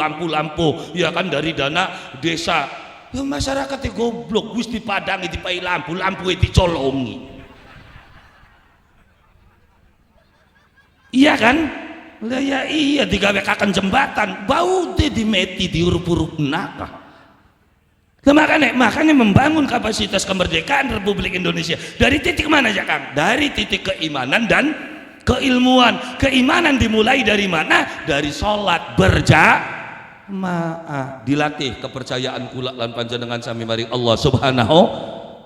ya kan dari dana desa. Ya masyarakatnya goblok, wis dipadangi, dipai lampu dicolongi. Iya kan? Lah ya iya digawe kakan jembatan, bau deh dimeti diurup-urup nakah. Makanya membangun kapasitas kemerdekaan Republik Indonesia dari titik mana ya Kang? Dari titik keimanan dan keilmuan. Keimanan dimulai dari mana? Dari sholat dilatih kepercayaan kula lan panjenengan sami maring Allah Subhanahu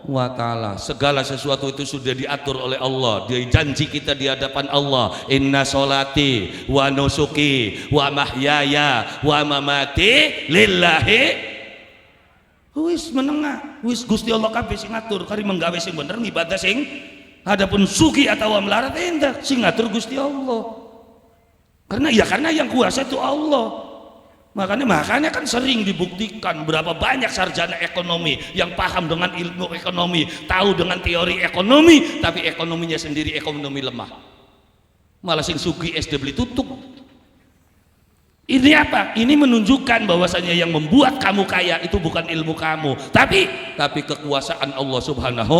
wa ta'ala. Segala sesuatu itu sudah diatur oleh Allah. Dia janji kita di hadapan Allah, inna solati wa nusuki wa mahyaya wa mamati lillahi. Wis menengah, wis Gusti Allah kabeh sing ngatur, kari menggawe sing bener ibadah sing adapun suki atau melarat endah sing ngatur Gusti Allah. Karena yang kuasa itu Allah. Makanya kan sering dibuktikan berapa banyak sarjana ekonomi yang paham dengan ilmu ekonomi, tahu dengan teori ekonomi, tapi ekonominya sendiri ekonomi lemah. Malah sing sugi SD beli tutup. Ini apa? Ini menunjukkan bahwasanya yang membuat kamu kaya itu bukan ilmu kamu, tapi kekuasaan Allah Subhanahu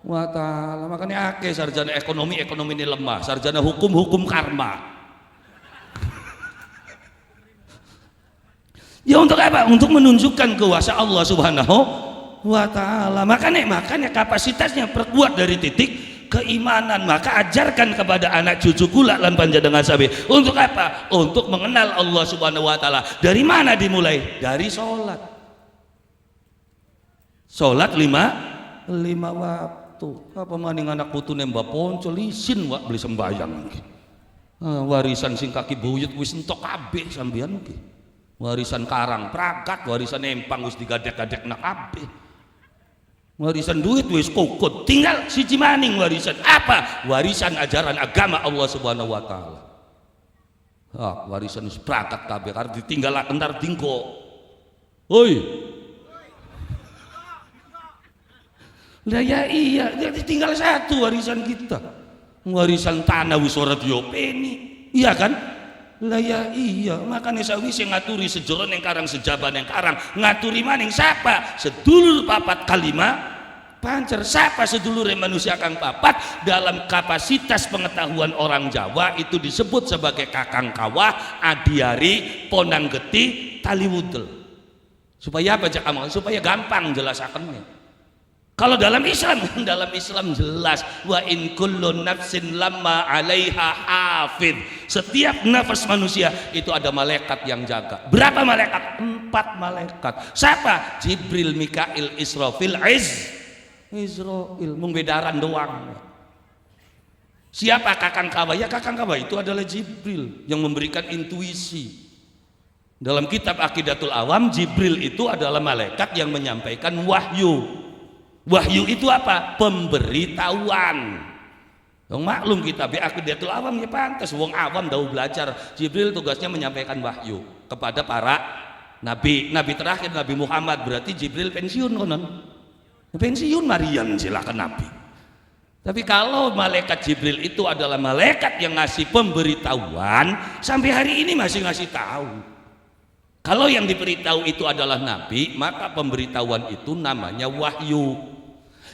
wa ta'ala. Makanya akeh sarjana ekonomi ini lemah, sarjana hukum karma. Ya untuk apa? Untuk menunjukkan kuasa Allah Subhanahu wa ta'ala. Makanya kapasitasnya perkuat dari titik keimanan. Maka ajarkan kepada anak cucu kula lan panjenengan sabi. Untuk apa? Untuk mengenal Allah Subhanahu wa ta'ala. Dari mana dimulai? Dari sholat. Sholat lima waktu. Apa maning anak putu nembak poncol isin wak beli sembayang. Warisan sing kaki buyut wis entok kabeh sampeyan iki. Warisan karang prakat, warisan empang wis digadek-gadek nak kabeh. Warisan duit wis kokot, tinggal siji maning warisan apa? Warisan ajaran agama Allah Subhanahu wa ta'ala. Warisan wis prakat kabeh karep ditinggal entar dingko. Hoi. Lah ya iya, dia ditinggal satu warisan kita. Warisan tanah wis ora diopeni. Iya kan? Lah ya iya, makanya sawise ngaturi sejoron yang karang sejaban yang karang ngaturi maning siapa? Sedulur papat kalima pancer. Siapa sedulur manusia kang papat? Dalam kapasitas pengetahuan orang Jawa itu disebut sebagai kakang kawah, adiari, ponang geti, taliwudel. Supaya apa cak amal? Supaya gampang jelasakannya. Kalau dalam Islam jelas, wa in kullu nafsin lamma 'alaiha hafid. Setiap nafas manusia itu ada malaikat yang jaga. Berapa malaikat? 4 malaikat. Siapa? Jibril, Mikail, Israfil, Israil. Mung bedaran doang. Siapa kakang kawah? Ya kakang kawah itu adalah Jibril yang memberikan intuisi. Dalam kitab Aqidatul Awam, Jibril itu adalah malaikat yang menyampaikan wahyu. Wahyu itu apa? Pemberitahuan. Yang maklum kita Aqidatul Awam ya pantas wong awam tahu belajar. Jibril tugasnya menyampaikan wahyu kepada para nabi. Nabi terakhir Nabi Muhammad, berarti Jibril pensiun konon. Pensiun Maryam silakan nabi. Tapi kalau malaikat Jibril itu adalah malaikat yang ngasih pemberitahuan, sampai hari ini masih ngasih tahu. Kalau yang diberitahu itu adalah nabi, maka pemberitahuan itu namanya wahyu.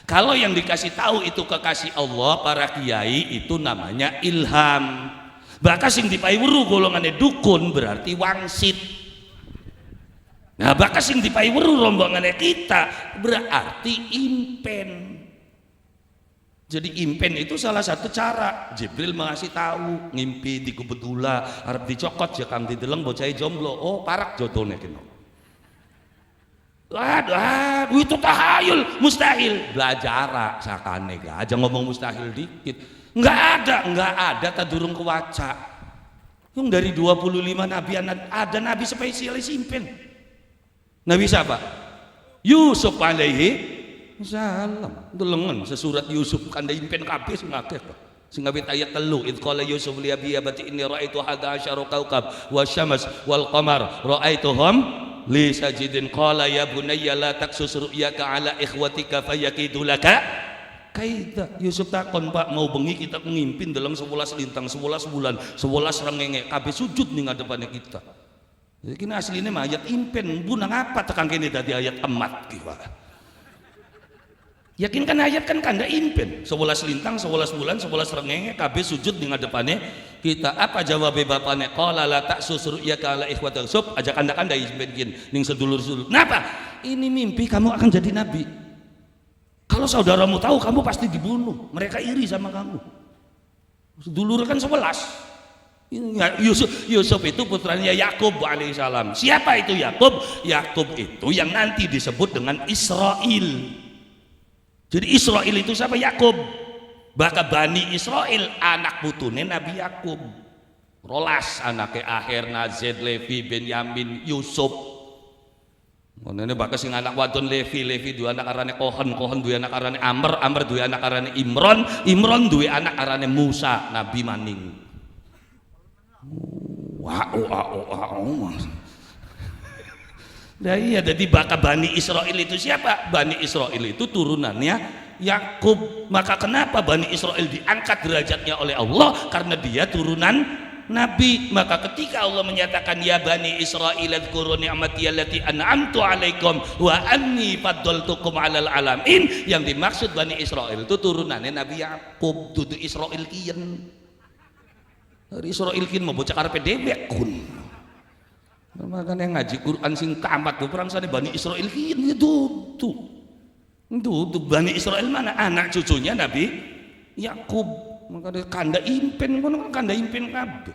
Kalau yang dikasih tahu itu kekasih Allah, para kiai, itu namanya ilham. Bahkan sing dipaiweru golongannya dukun berarti wangsit. Nah bahkan sing dipaiweru rombongannya kita berarti impen. Jadi impen itu salah satu cara Jibril mengasih tahu, ngimpi di kubetula arep dicokot ya kang dideleng bocah jomblo. Oh parak jotone kene. Aduh, itu tahayul, mustahil. Belajar sakane aja ngomong mustahil dikit. Enggak ada tadurung kewaca. Yang dari 25 nabi ada nabi spesialis impen. Nabi siapa? Yusuf alaihi salam. Delengen sesurat Yusuf kanda impen kabeh sing akeh. Sing awit ayat 3 id qala Yusuf li abi abati inni raaitu hadza asyara kaukab wasyams wal qamar raaituhum li sajidin qala ya bunayya la taksus ru'yaka ala ikhwatika fayakidu laka kaida. Yusuf takon, Pak, mau bengi kita ngimpin dalam 11 lintang 11 bulan 11 rengenge kabeh sujud ning ngadepane kita. Jadi kini aslinya mah ayat impen bunang apa tekan kene dadi ayat emat ki Pak. Yakin kan ayat kan kanda impen 11 lintang 11 bulan 11 rengenge kabeh sujud ning ngadepane kita. Apa jawab bapaknya? Qala la taksus ru'yaka ala ikhwatika sub aja kanda-kanda impen ning sedulur-sedulur. Kenapa? Ini mimpi kamu akan jadi nabi. Kalau saudaramu tahu kamu pasti dibunuh. Mereka iri sama kamu. Sedulur kan 11. Yusuf itu putranya Yakub alaihissalam. Siapa itu Yakub? Yakub itu yang nanti disebut dengan Israel. Jadi Israel itu siapa? Yakub. Bahkan Bani Israel anak putune Nabi Yakub. Rolas anaknya Aher, Nazed, Levi, Benyamin, Yusuf. Ini bakal sing anak wadon Levi dua anak arane Kohen dua anak arane Amr dua anak arane Imron dua anak arane Musa, Nabi maning. Nah iya, jadi bakal Bani Israel itu siapa? Bani Israel itu turunannya Yakub. Maka kenapa Bani Israel diangkat derajatnya oleh Allah? Karena dia turunan Nabi. Maka ketika Allah menyatakan ya Bani Israil adhkuru ni'mati allati an'amtu 'alaikum wa anni faddaltukum 'alal alamin, yang dimaksud Bani Israil itu turunannya Nabi Yakub, dudu Israil kiyen. Dari Israil kiyen mau bocah karepe dewek kun. Makanya ngaji Quran sing tamat tuh perang sana Bani Israil kiyen itu Bani Israil mana? Anak cucunya Nabi Yakub. Maka ada kanda impen, kanda impen kabeh.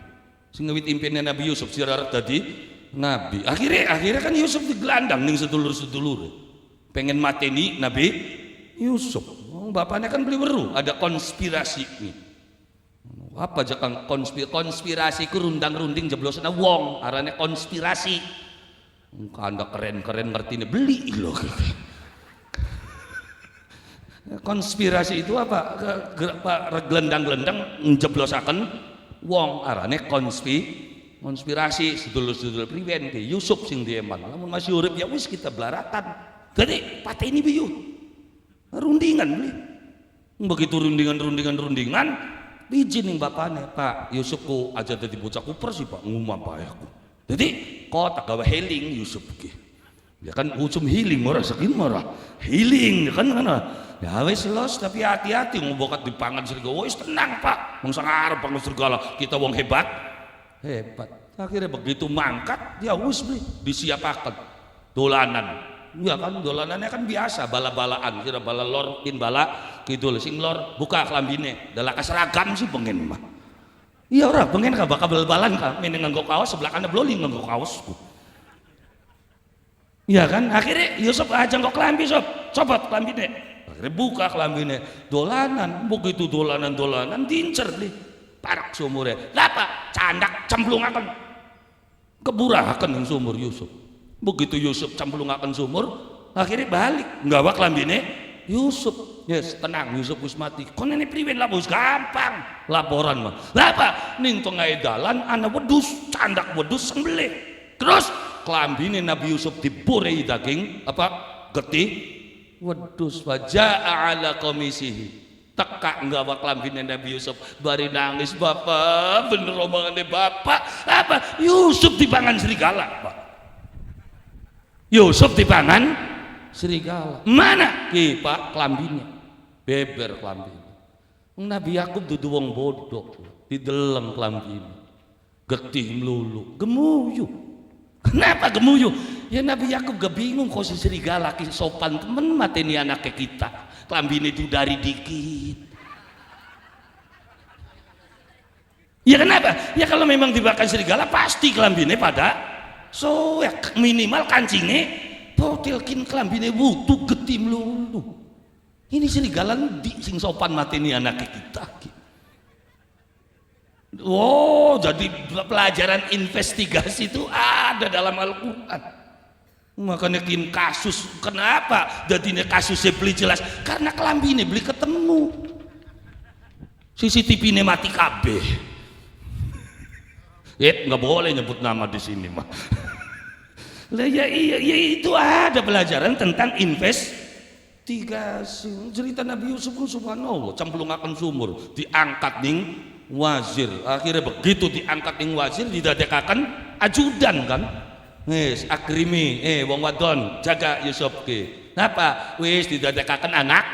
Sing ngawit impennya Nabi Yusuf sirarat tadi Nabi. Akhirnya kan Yusuf digelandang ning sedulur-sedulur. Pengen mateni Nabi Yusuf. Bapaknya kan beli weruh, ada konspirasi nih. Apa aja kang konspirasi ku rundang-runding jeblosna wong, arane konspirasi. Kanda keren-keren ngertine beli lho. Konspirasi itu apa? Gelendang-gelendang njeblosaken wong, arane konspirasi. Sedulur-sedulur priwen ke Yusuf sing dieman. Lamun masih urip ya wis kita belaratan. Jadi pateni biyu. Rundingan beli. Begitu rundingan biji ning bapane, Pak Yusufku aja dadi bocah kuper sih Pak, ngumam bae aku. Jadi kok tak gawe healing Yusuf ki. Ya kan usum healing ora saking ora. Healing kan ya wis los, tapi hati-hati ngobokat dipangan serigala. Wis tenang Pak, wong sangarep pangan serigala, kita wong hebat. Akhirnya begitu mangkat dia wis beli disiapaken dolanan. Ya kan dolanannya kan biasa bala-balaan, kira bala lor kin bala kidul sing lor buka klambine, dalah seragam sih pengen mah. Iya ora pengen ka bakal bal-balan ka, meneng nganggo kaos sebelah kana bloli nganggo kaosku. Iya kan akhirnya Yusuf aja kok klambi sob, copot klambine. Akhirnya buka klambine, dolanan, begitu dolanan dincer deh, parak sumure. Lapa candak cemplungaken, keburahaken yang sumur Yusuf. Begitu Yusuf cemplungaken sumur, akhirnya balik, nggawa klambine Yusuf. Yes, tenang Yusuf wis mati. Kon ini priwen lah wis gampang laporan mah. Lapa ning tengah dalan ana wedhus, candak wedhus sembelih. Terus klambine Nabi Yusuf diborei daging apa getih wedhus, wajaa ala komisihi, teka nggawa klambine Nabi Yusuf, bari nangis bapak, bener omongane bapak apa Yusuf dipangan serigala Pak. Yusuf dipangan serigala. Mana ki Pak klambine beber klambine. Nabi Yakub dudu wong bodoh, dideleng klambine getih melulu gemuyu. Kenapa gemuyu? Ya Nabi Yakub gak bingung kok si serigala ki sopan temen mateni anaknya kita. Klambine itu dari dikit. Ya kenapa? Ya kalau memang dimakan serigala pasti klambine pada ya minimal kancingnya potilkin klambine wutu getih melulu. Ini serigala di sing sopan mateni anaknya kita. Oh, jadi pelajaran investigasi itu ada dalam Al-Quran. Makanya kin kasus, kenapa jadinya kasusnya beli jelas? Karena kelambi ini beli ketemu, CCTV ini mati kabeh. Nggak boleh nyebut nama di sini mah. Lah ya itu ada pelajaran tentang investigasi. Cerita Nabi Yusuf subhanallah, cemplungaken sumur, diangkat ning wazir. Akhirnya begitu diangkat ning wazir didadekaken ajudan kan. Wis akrimi wong wadon jaga Yusuf ki. Napa? Wis didadekaken anak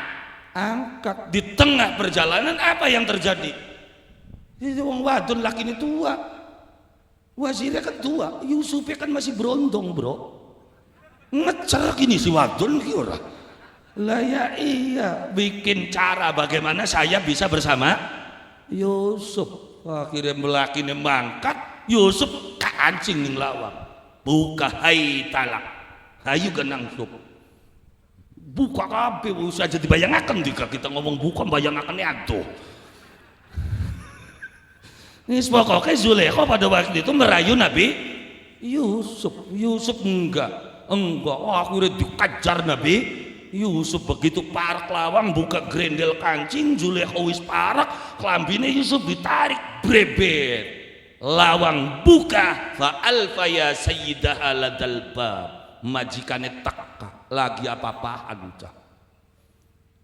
angkat. Di tengah perjalanan apa yang terjadi? Itu wong wadon laki ini tua. Wazirnya kan tua, Yusufnya kan masih berondong bro. Ngecer gini si wadon ki ora. Lah ya iya, bikin cara bagaimana saya bisa bersama Yusuf. akhirnya melakine mangkat Yusuf kancing ning lawang buka hai talak hayu genang sup buka kabeh wis aja dibayangaken jika kita ngomong buka bayangaken atuh. Ini pokoknya Zulaikha pada waktu itu merayu Nabi Yusuf enggak akhirnya dikejar Nabi Yusuf begitu parak lawang buka grendel kancing Zulaikha wis parak klambine Yusuf ditarik brebet lawang buka fa alfa ya sayyidaha ladal bab majikane teka lagi apa-apaan cah.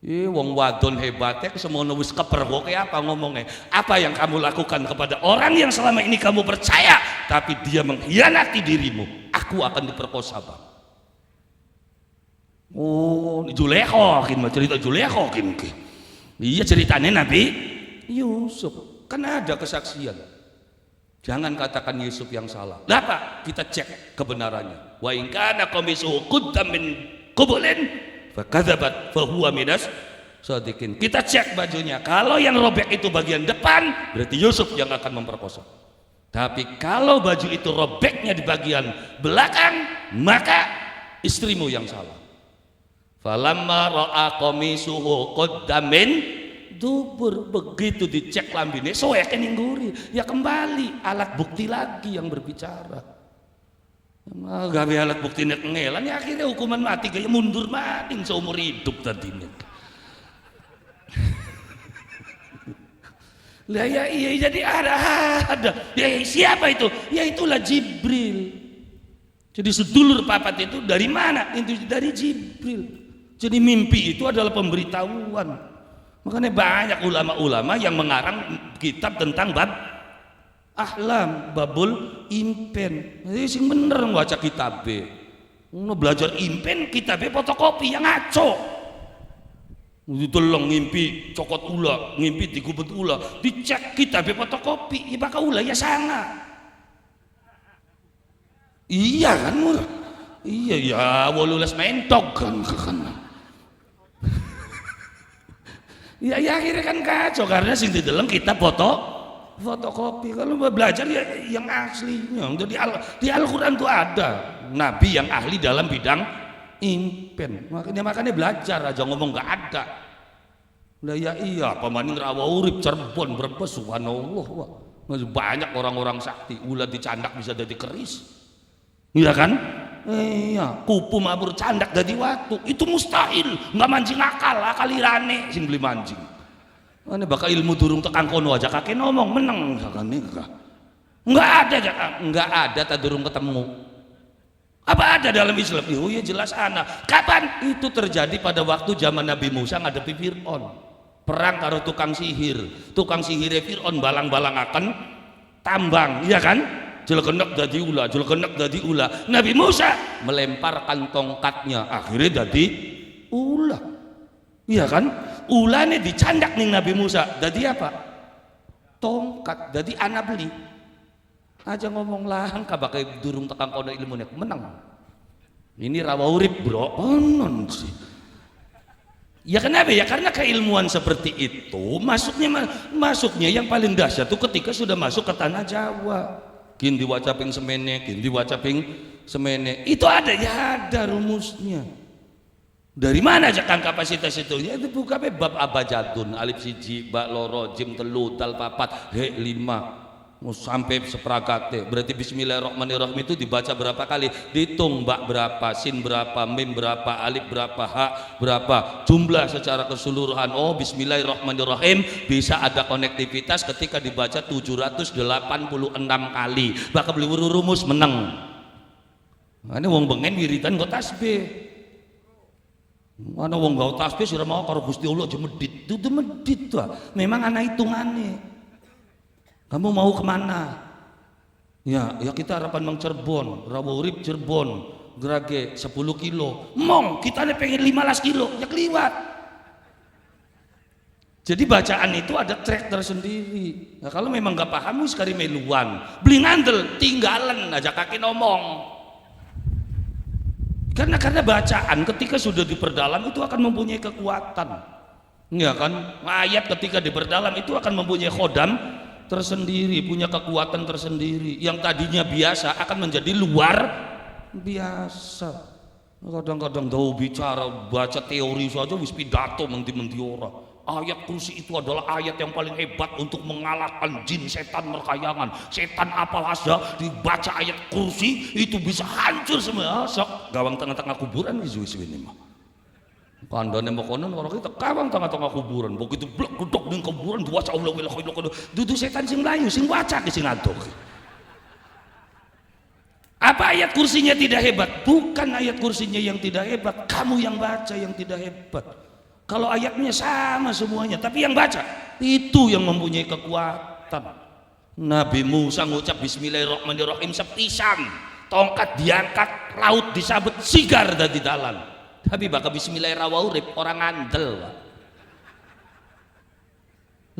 Wong wadon hebatnya kesemono wis keperwoke apa ngomongnya apa yang kamu lakukan kepada orang yang selama ini kamu percaya tapi dia mengkhianati dirimu aku akan diperkosa bang. Oh Zulaikha kin cerita Zulaikha kin iya ceritanya Nabi Yusuf kan ada kesaksian jangan katakan Yusuf yang salah lah Pak kita cek kebenarannya wa in kana qamisuhu qudda min qubulin fakadzabat fahuwa minas shadiqin. Kita cek bajunya. Kalau yang robek itu bagian depan, berarti Yusuf yang akan memperkosa. Tapi kalau baju itu robeknya di bagian belakang, maka istrimu yang salah. Falamma ra'a qamisuhu qudda min dubur begitu dicek lambine soek ningguri. Ya kembali alat bukti lagi yang berbicara. Gawe alat bukti nek ngelan ya akhirnya hukuman mati gaya mundur mating seumur hidup tadi nek. Lah ya iya jadi ada. Ya siapa itu? Ya itulah Jibril. Jadi sedulur papat itu dari mana? Itu dari Jibril. Jadi mimpi itu adalah pemberitahuan. Makanya banyak ulama-ulama yang mengarang kitab tentang bab ahlam babul impen. Jadi sing bener baca kitabe. Belajar impen kitabe fotokopi yang ngaco. Ditolong ngimpi cokot ula, ngimpi digubet ula, dicek kitabe fotokopi, ya bakal ula ya sana. Iya kan mur? Iya ya 18 mentok kan. Ya akhirnya kan kacau karena sing di dalam kitab fotokopi. Kalau mau belajar ya yang aslinya. Di Al-Quran itu ada nabi yang ahli dalam bidang impen. Makanya belajar aja ngomong nggak ada. Lah ya iya pemaning rawa urip Cirebon Brebes subhanallah. Banyak orang-orang sakti ulah dicandak bisa jadi keris. Iya kan? Iya, kupu mabur candak jadi waktu. Itu mustahil, nggak mancing akal irane sing beli mancing. Ini bakal ilmu durung tekan kono aja kakek ngomong menang kan nggak ada tak durung ketemu apa ada dalam Islam. Oh ya jelas ana kapan itu terjadi pada waktu zaman Nabi Musa ngadepi Fir'aun perang karo tukang sihir Fir'aun balang-balang akan tambang iya kan jelgenek dadi ula Nabi Musa melemparkan tongkatnya akhirnya dadi ulah iya kan ulane dicandak nih Nabi Musa jadi apa tongkat jadi anak beli aja ngomong lang kabake durung tekang kono ilmu nek menang ini rawa urip bro onon sih ya kenapa ya karena keilmuan seperti itu masuknya yang paling dahsyat itu ketika sudah masuk ke tanah Jawa kin diwaca ping semene itu ada rumusnya. Dari mana aja kan kapasitas itu? Ya itu buka bab abajadun alif siji bak loro jim telu dal papat he lima sampai seperagate berarti bismillahirrahmanirrahim itu dibaca berapa kali dihitung bak berapa sin berapa mim berapa alif berapa ha berapa jumlah secara keseluruhan bismillahirrahmanirrahim bisa ada konektivitas ketika dibaca 786 kali bakal beli rumus menang ini wong bengen wiridan kok tasbih mana wong gak tasbih sira mau karo Gusti Allah aja medit. Itu medit tuh. Memang ana hitungannya. Kamu mau kemana? Ya kita harapan Mang Cirebon, rawa urip Cirebon, gerage 10 kilo. Mong kita pengen 15 kilo, ya keliwat. Jadi bacaan itu ada track tersendiri. Nah, kalau memang gak paham sekali meluan, beli ngandel, tinggalan aja kaki ngomong. Karena bacaan ketika sudah diperdalam itu akan mempunyai kekuatan. Ya kan? Ayat ketika diperdalam itu akan mempunyai khodam tersendiri, punya kekuatan tersendiri. Yang tadinya biasa akan menjadi luar biasa. Kadang-kadang tahu bicara, baca teori saja wis pidato menti-menti ora. Ayat kursi itu adalah ayat yang paling hebat untuk mengalahkan jin, setan, merkayangan. Setan apa saja dibaca ayat kursi itu bisa hancur semua. Sok gawang tengah-tengah kuburan isu-isu ini mah. Kandane makonan orang kita gawang tengah-tengah kuburan. Begitu blok duduk di kuburan diwaca Allah wila khairu. Dudu setan sing layu sing waca ki sing aduk. Apa ayat kursinya tidak hebat? Bukan ayat kursinya yang tidak hebat, kamu yang baca yang tidak hebat. Kalau ayatnya sama semuanya, tapi yang baca itu yang mempunyai kekuatan. Nabi Musa ngucap Bismillahirrahmanirrahim sepisan, tongkat diangkat, laut disabet, sigar dari dalan. Tapi bakal Bismillahirrahmanirrahim orang ngandel.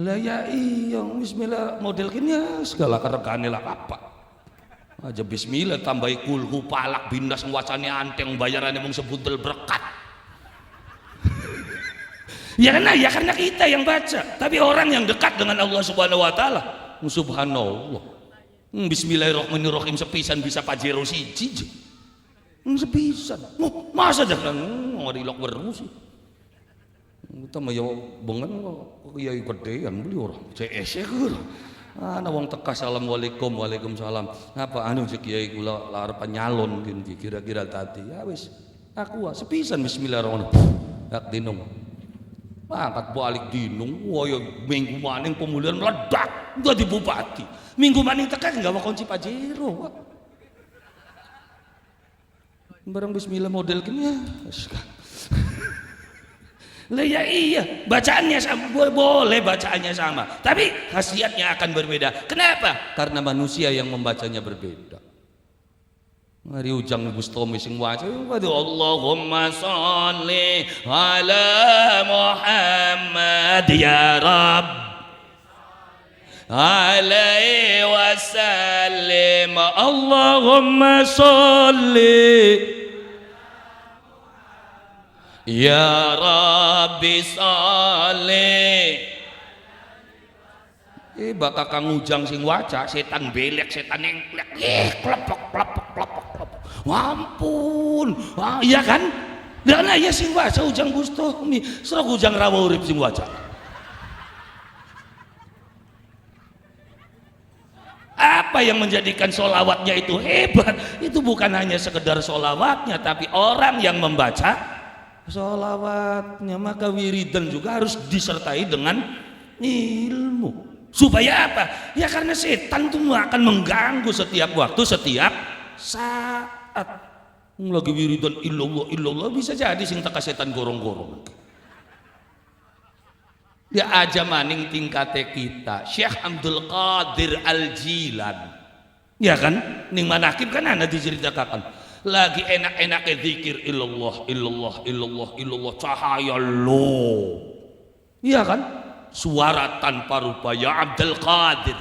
Lah ya iya Bismillah model kini segala keregane lah apa. Aja Bismillah tambahi kulhu palak bindas wacane anteng bayarannya mung sebuntel berkat. Ya karena kita yang baca, tapi orang yang dekat dengan Allah Subhanahu wa taala, subhanallah. Bismillahirrahmanirrahim sepisan bisa pajero siji. Sepisan. Masa jangan ngarilok weru sih. Kita mah yo bengen kok kiai gedean beli orang. CS keur. Ana wong teka assalamualaikum waalaikumsalam. Apa anu si kiai kula arep nyalon kira-kira tadi. Ya wis aku sepisan bismillahirrahmanirrahim. Dak dinung. Angkat balik dinung, wah minggu maning pemulihan meledak, jadi bupati. Minggu maning tekan nggak mau kunci pajero. Barang Bismillah model gini ya. Lah ya iya, bacaannya sama, boleh bacaannya sama, tapi khasiatnya akan berbeda. Kenapa? Karena manusia yang membacanya berbeda. Mari ujang Bustomi sing waca Allahumma sholli ala Muhammad ya Rabb alaihi wasallim Allahumma sholli ya Rabbi sholli. Bakal kang ujang sing waca setan belek setan engklek klepok wampun iya kan dan ya sing waca ujang Bustomi serok ujang rawa urip sing waca. Apa yang menjadikan sholawatnya itu hebat? Itu bukan hanya sekedar sholawatnya, tapi orang yang membaca sholawatnya. Maka wiridan juga harus disertai dengan ilmu. Supaya apa? Ya karena setan itu akan mengganggu setiap waktu, setiap saat. Lagi wiridan illallah bisa jadi sing teka setan gorong-gorong. Ya aja maning tingkate kita Syekh Abdul Qadir Al-Jilan. Ya kan? Ning manakib kan ana diceritakan. Lagi enak-enake zikir illallah cahaya lo. Iya kan? Suara tanpa rupa ya Abdul Qadir.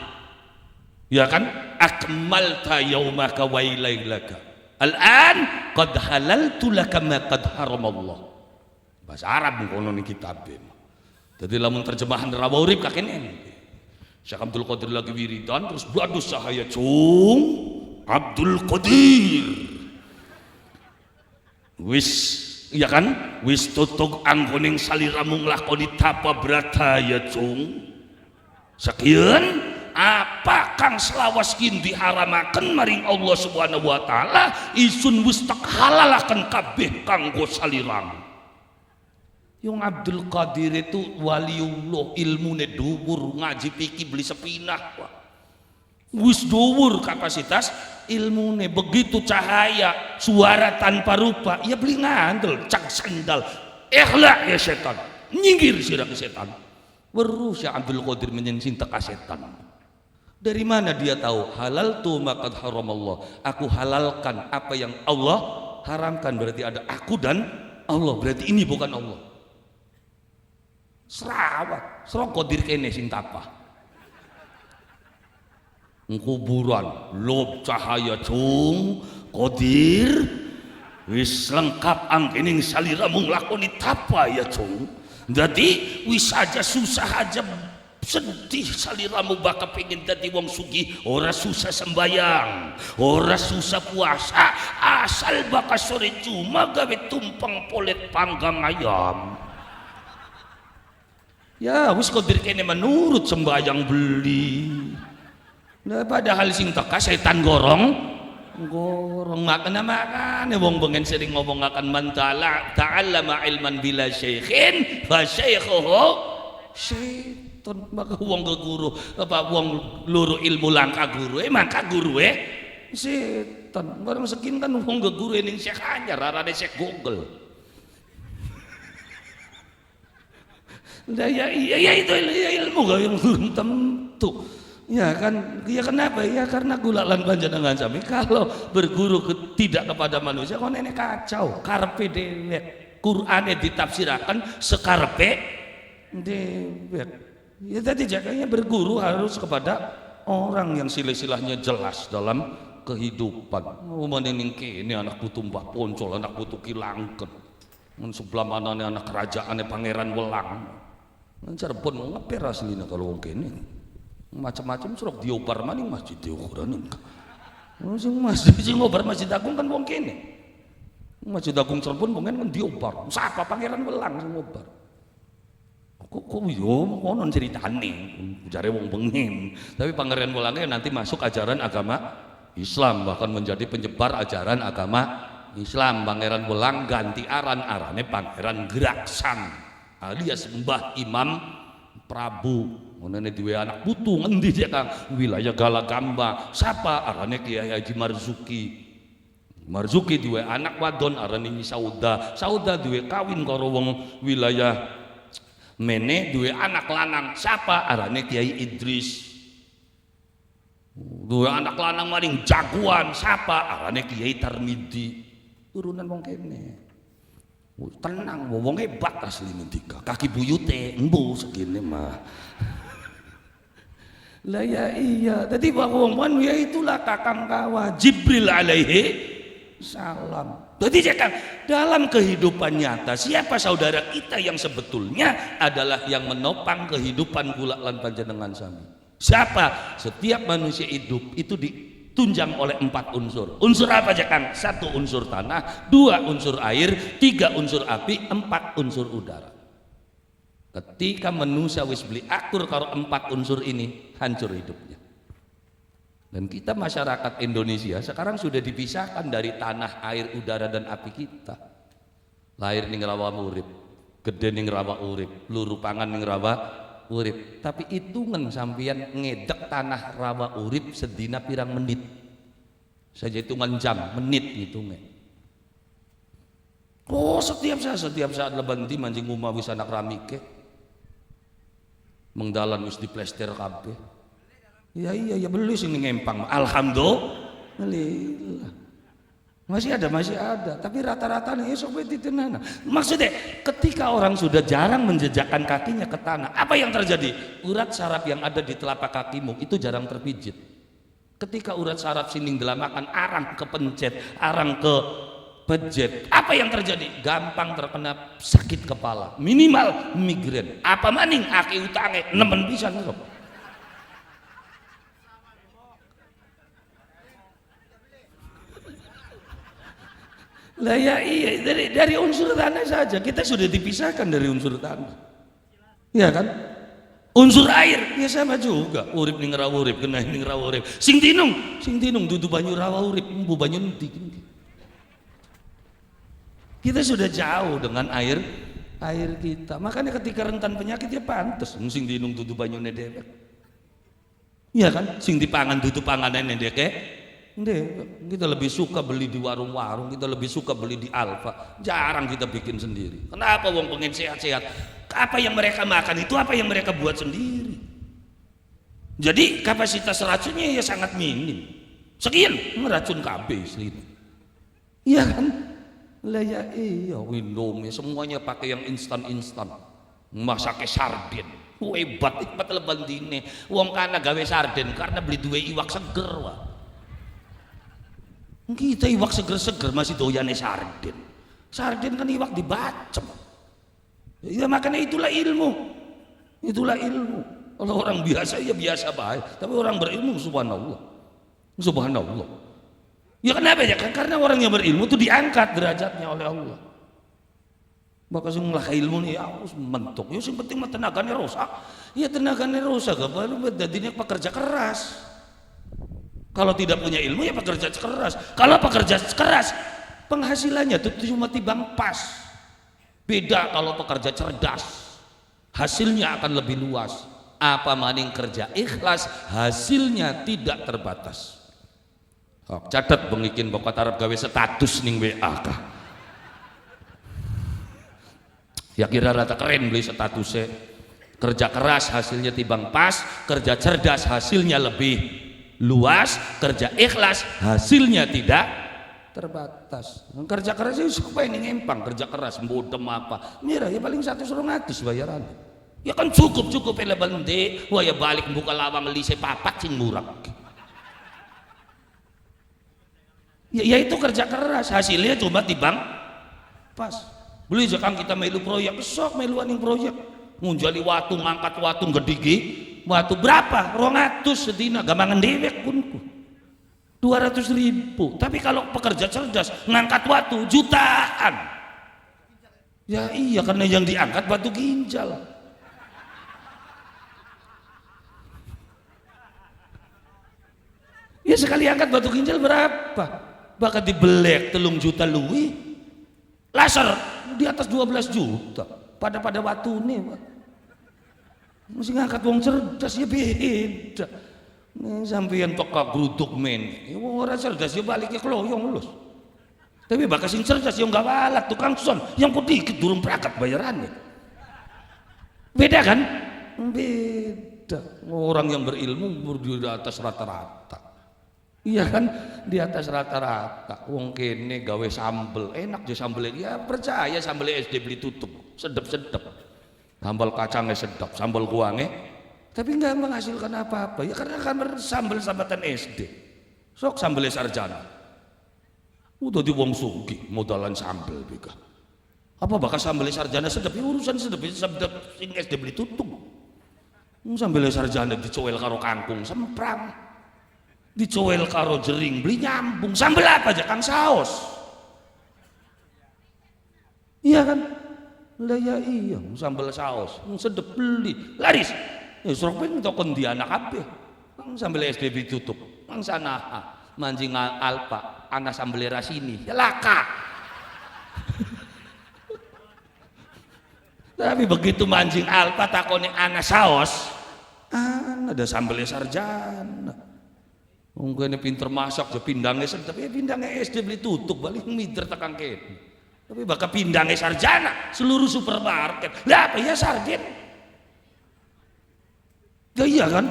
Ya kan? Akmalta yaumaka wa ilailaka. Al-an qad halaltu laka ma qad haramallah. Bahasa Arab ngono ning kitabnya. Jadi lamun terjemahan rawa urip kakene. Syekh Abdul Qadir lagi wiridan terus badus sahaya cung Abdul Qadir. Wis iya kan? Wis tutug anggoning saliramu nglakoni tapa brata ya cung. Sakieu apa kang selawas kin diharamaken maring Allah Subhanahu wa taala isun wis tak halalaken kabeh kanggo salirang. Yung Abdul Qadir itu waliullah, ilmune dhuwur, ngaji fikih beli sepinah. Wis dhuwur kapasitas ilmune, begitu cahaya, suara tanpa rupa, ya beli ngandel, cak sandal. Ikhla ya setan, nyinggir sirah ke setan. Weruh Syekh Abdul Qadir menyensin teka setan. Dari mana dia tahu? Halal tu maqad haramallah. Aku halalkan apa yang Allah haramkan, berarti ada aku dan Allah, berarti ini bukan Allah. Serawat, serok Qadir kene sing tapa. Kuburan, lob cahaya cung, Qadir wis lengkap angkening salira mung lakoni tapa ya cung. Jadi wis aja susah aja sedih saliramu bakal pengen dadi wong sugih, ora susah sembayang, ora susah puasa, asal bakal sore cuma gawe tumpeng polet panggang ayam. Ya wis kodir kene menurut sembayang beli. Nah, padahal sing teka setan gorong makan wong bengen sering ngomong akan mantala ta'allama ilman bila syekhin fa syekhuhu syaitan. Maka wong ke guru apa wong luru ilmu langka guru mangka guru setan. Barang sekin kan wong ke guru ning syekh anyar arane syekh Google. Nah, ya itu ilmu gak yang belum tentu. Ya kan, ya kenapa? Ya karena gulalan panjenengan sami kalau berguru tidak kepada manusia kok nenek kacau. Karpe dewek. Qur'ane ditafsirakan sekarpe dewek. Ya tadi jaganya berguru harus kepada orang yang silsilahnya jelas dalam kehidupan. Mening kene anak putu Mbah Poncol, anak putu Kilangket. Sebelah mana anak kerajaannya Pangeran Welang. Cirebon ngeper aslinya kalau wong kene. Macam-macam surok diobar maning masjid diukuran sing masjid sing ngobar Masjid Agung kan wong kene. Masjid Agung Cirebon wong kan diobar. Sapa Pangeran Welang sing ngobar. Kok yo ngono ceritane jare wong bengen. Tapi Pangeran Welangnya nanti masuk ajaran agama Islam, bahkan menjadi penyebar ajaran agama Islam. Pangeran Welang ganti arane Pangeran Geraksan alias Mbah Imam Prabu. Onene duwe anak putu ngendi dia Kang? Wilayah Galagamba. Sapa arane Kiai Haji Marzuki. Marzuki duwe anak wadon arane Nyi Sauda. Sauda duwe kawin karo wong wilayah Mene, duwe anak lanang. Sapa arane Kiai Idris. Duwe anak lanang maring jagoan. Sapa arane Kiai Tarmidi. Turunan wong kene. Tenang, wong hebat asli ngendika. Kaki buyute embu segini mah. Lah ya iya, tadi wong ya itulah kakang kawa Jibril alaihi salam. Jadi kan dalam kehidupan nyata siapa saudara kita yang sebetulnya adalah yang menopang kehidupan kula lan panjenengan sami. Siapa? Setiap manusia hidup itu ditunjang oleh 4 unsur. Unsur apa aja Kang? 1 unsur tanah, 2 unsur air, 3 unsur api, 4 unsur udara. Ketika manusia wis beli akur karo 4 unsur ini, hancur hidupnya. Dan kita masyarakat Indonesia sekarang sudah dipisahkan dari tanah, air, udara dan api kita. Lahir ning rawa urip, gede ning rawa urip, luru pangan ning rawa urip. Tapi hitungan sampeyan ngedek tanah rawa urip sedina pirang menit. Saja hitungan jam, menit hitungnya. Oh setiap saat lebanti mancing umah wis anak ramike. Mengdalan wis diplester kabeh. Ya iya beli sing ngempang. Alhamdulillah. Masih ada, tapi rata-rata nih esok ditenana. Maksudnya ketika orang sudah jarang menjejakkan kakinya ke tanah, apa yang terjadi? Urat saraf yang ada di telapak kakimu itu jarang terpijit. Ketika urat saraf sining delamakan arang kepencet, arang ke pejet, apa yang terjadi? Gampang terkena sakit kepala, minimal migrain. Apa maning aki utange nemen pisan sob. Lah ya iya dari unsur tanah saja kita sudah dipisahkan dari unsur tanah. Iya kan? Unsur air ya sama juga. Urip ning rawa urip, kena ning rawa urip. Sing tinung dudu banyu rawa urip, mbu banyu endi. Kita sudah jauh dengan air kita. Makanya ketika rentan penyakit ya pantes sing dinung dudu banyune dhewek. Iya kan? Sing dipangan dudu panganane dhewek. Kita lebih suka beli di warung-warung, kita lebih suka beli di Alfa. Jarang kita bikin sendiri. Kenapa wong pengen sehat-sehat? Apa yang mereka makan itu apa yang mereka buat sendiri. Jadi kapasitas racunnya ya sangat minim. Sekian meracun KB islinya. Iya kan? Lah ya iya Indomie semuanya pakai yang instan masake sarden hebat lebandine wong kana gawe sarden karena beli duwe iwak seger wah kita iwak seger masih doyane sarden kan iwak dibacem ya makanya itulah ilmu Kalau orang biasa ya biasa baik, tapi orang berilmu subhanallah. Subhanallah. Ya kenapa ya? Karena orang yang berilmu itu diangkat derajatnya oleh Allah. Maka sing lah ilmu nih harus mentok. Ya sing penting mah tenaganya rusak. Ya tenaganya rusak apa lu jadinya pekerja keras. Kalau tidak punya ilmu ya pekerja keras. Kalau pekerja keras penghasilannya tuh cuma timbang pas. Beda kalau pekerja cerdas. Hasilnya akan lebih luas. Apa maning kerja ikhlas, hasilnya tidak terbatas. Oh, catat bengikin bakat Arab gawe status ning WA kah. Ya kira rata keren beli statusnya. Kerja keras hasilnya timbang pas, kerja cerdas hasilnya lebih luas, kerja ikhlas hasilnya tidak terbatas. Kerja keras itu supaya ini ngempang, kerja keras bodem apa. Mira ya paling 100-200 bayaran. Ya kan cukup level nanti. Wah ya balik buka lawang lise papat sing murah. Ya itu kerja keras hasilnya cuma timbang pas. Beli jakang kita melu proyek sok meluan yang proyek ngunjali watu ngangkat watu gedigi watu berapa 200 sedina gampangan dewek kunku 200.000. Tapi kalau pekerja cerdas ngangkat watu jutaan. Ya iya karena yang diangkat batu ginjal. Ya sekali angkat batu ginjal berapa? Bahkan dibelek 3 juta luwi laser di atas 12 juta pada waktu ini mesti ngangkat wong cerdas ya beda nih sampeyan toko gruduk men wong orang cerdas ya baliknya keloyong lulus tapi bakal sing cerdas yang gak walak tukang son yang dikit durung perangkat bayarannya beda kan beda orang yang berilmu di atas rata-rata. Iya kan di atas rata-rata. Wong kene gawe sambel enak je sambelnya. Ya percaya sambelnya SD beli tutup sedep-sedep. Sambal kacangnya sedap, sambal kuangnya. Tapi nggak menghasilkan apa-apa. Ya karena kan sambel sambatan SD. Sok sambelnya sarjana. Udah di wong sugih modalan sambel bika. Apa bakal sambelnya sarjana sedap? Ya urusan sedap sing SD beli tutup. Sambelnya sarjana dicoel karo kangkung semprang. Dicoel karo jering beli nyambung sambel apa aja kang saos iya kan lah ya iya sambel saos sedep beli laris ya serok pengen tokon di anak apa sambel SDB tutup mang sana mancing alpa anak sambel rasini ya laka tapi begitu mancing alpa takoni anak saos ada sambelnya sarjana. Mungkin pinter masak, ya pindangnya sedap, ya pindangnya SD beli tutup, balik mider tekan kene. Tapi bakal pindangnya sarjana, seluruh supermarket. Lah apa ya sarden? Ya iya kan?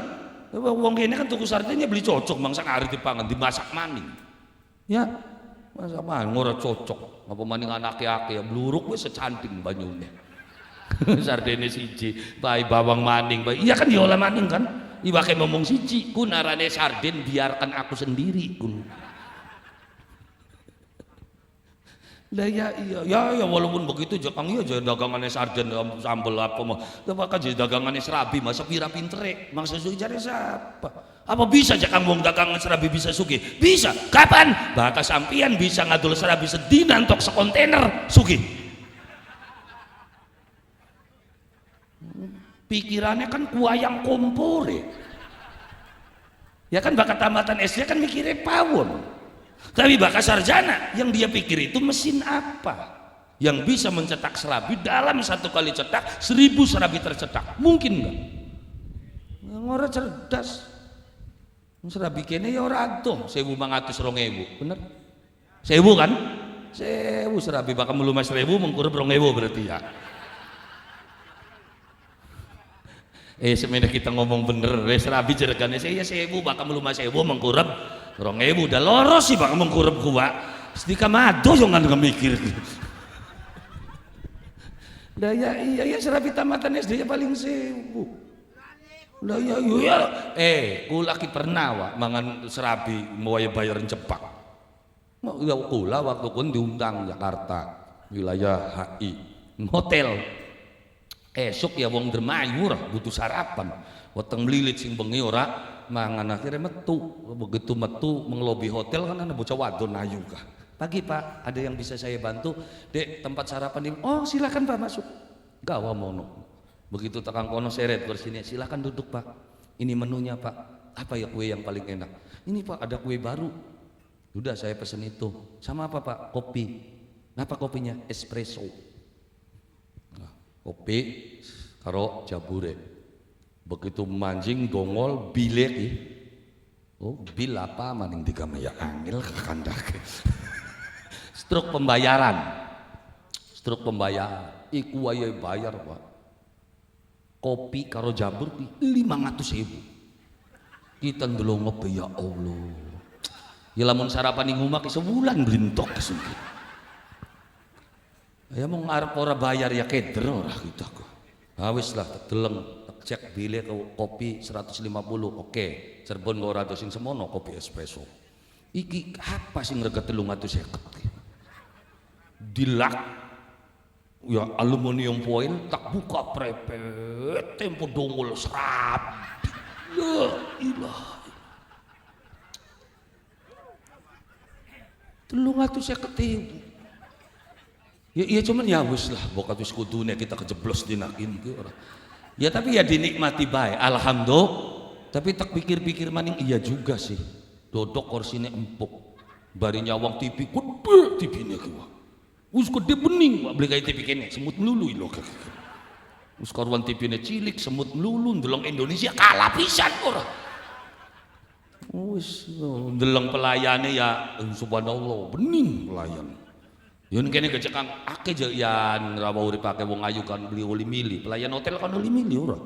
Wong kene kan tuku sardennya beli cocok, mangsa hari dipangan, dimasak maning. Ya, masak maning ora cocok. Apa maning anake-ake ya bluruk wis secanting banyune. Sardene siji, bae bawang maning, bae. Iya kan diolah maning kan? Iwake ngomong siji, kun arane sarden biarkan aku sendiri kun. Lah ya iya, ya walaupun begitu jakang iya aja dagangannya sarden sambel apa mah. Ya bakal jadi dagangannya serabi masa pira pintere, mangsa sugih jare siapa? Apa bisa jakang wong dagangan serabi bisa sugih? Bisa. Kapan? Bakal sampean bisa ngadol serabi sedina entok sekontainer sugih. Pikirannya kan kuayang kompore ya kan bakat tamatan SD kan mikirnya pawon tapi bakat sarjana yang dia pikir itu mesin apa yang bisa mencetak serabi dalam 1 kali cetak 1000 serabi tercetak mungkin enggak orang cerdas serabi kene ya ora adoh 1.500-2.000 bener 1.000 kan 1.000 serabi bakal melumas 1.000 mengkurep 2.000 berarti ya semenjak kita ngomong bener serabi jeregane saya 1.000 bakal melumah 1.000 mengkurep 2.000 udah loros sih bakal mengkurep gua sedikit mado yang nggak mikir lah ya serabi tamatan SD nya paling 1.000 lah ya kulaki pernah wak mangan serabi mau bayaran cepak ya kula waktu kun diundang Jakarta wilayah HI hotel esok ya wong dermayu ora butuh sarapan weteng melilit sing bengi ora mangan akhirnya metu begitu metu mengelobi hotel kan ada bocah wadon ayu kah pagi pak ada yang bisa saya bantu dek tempat sarapan ini oh silakan pak masuk gawa mono begitu tekan kono seret kursinya silakan duduk pak ini menunya pak apa ya kue yang paling enak ini pak ada kue baru udah saya pesen itu sama apa pak kopi apa kopinya espresso nah, kopi karo jabure begitu mancing dongol bilek oh bil apa maning digamaya angel kakandake struk pembayaran iku wae bayar pak kopi karo jabur 500.000 kita ndelongo ya Allah ya lamun sarapan ning omah sebulan blintok kesungkin ya mau ngarep ora bayar ya keder ora kita kok wis lah deleng cek bile kopi 150 oke Cirebon kok ora sing semono kopi espresso iki apa sing rega 350 dilak ya aluminium foil tak buka prepet tempo dongol serap ya ilah 350.000 ya cuman ya wis lah bokat wis kudune kita kejeblos dina ini ora ya tapi ya dinikmati baik alhamdulillah tapi tak pikir-pikir maning iya juga sih dodok korsine empuk bari nyawang TV gede TV-ne ki wah wis gede bening wah beli kayak TV kene semut melulu lho wis karuan TV-ne cilik semut melulu ndeleng Indonesia kalah pisan ora wis ndeleng pelayane ya subhanallah bening pelayan yun kene kecekang akeh yan rawa urip pake wong ayu kan beli oli mili pelayan hotel kan oli mili ora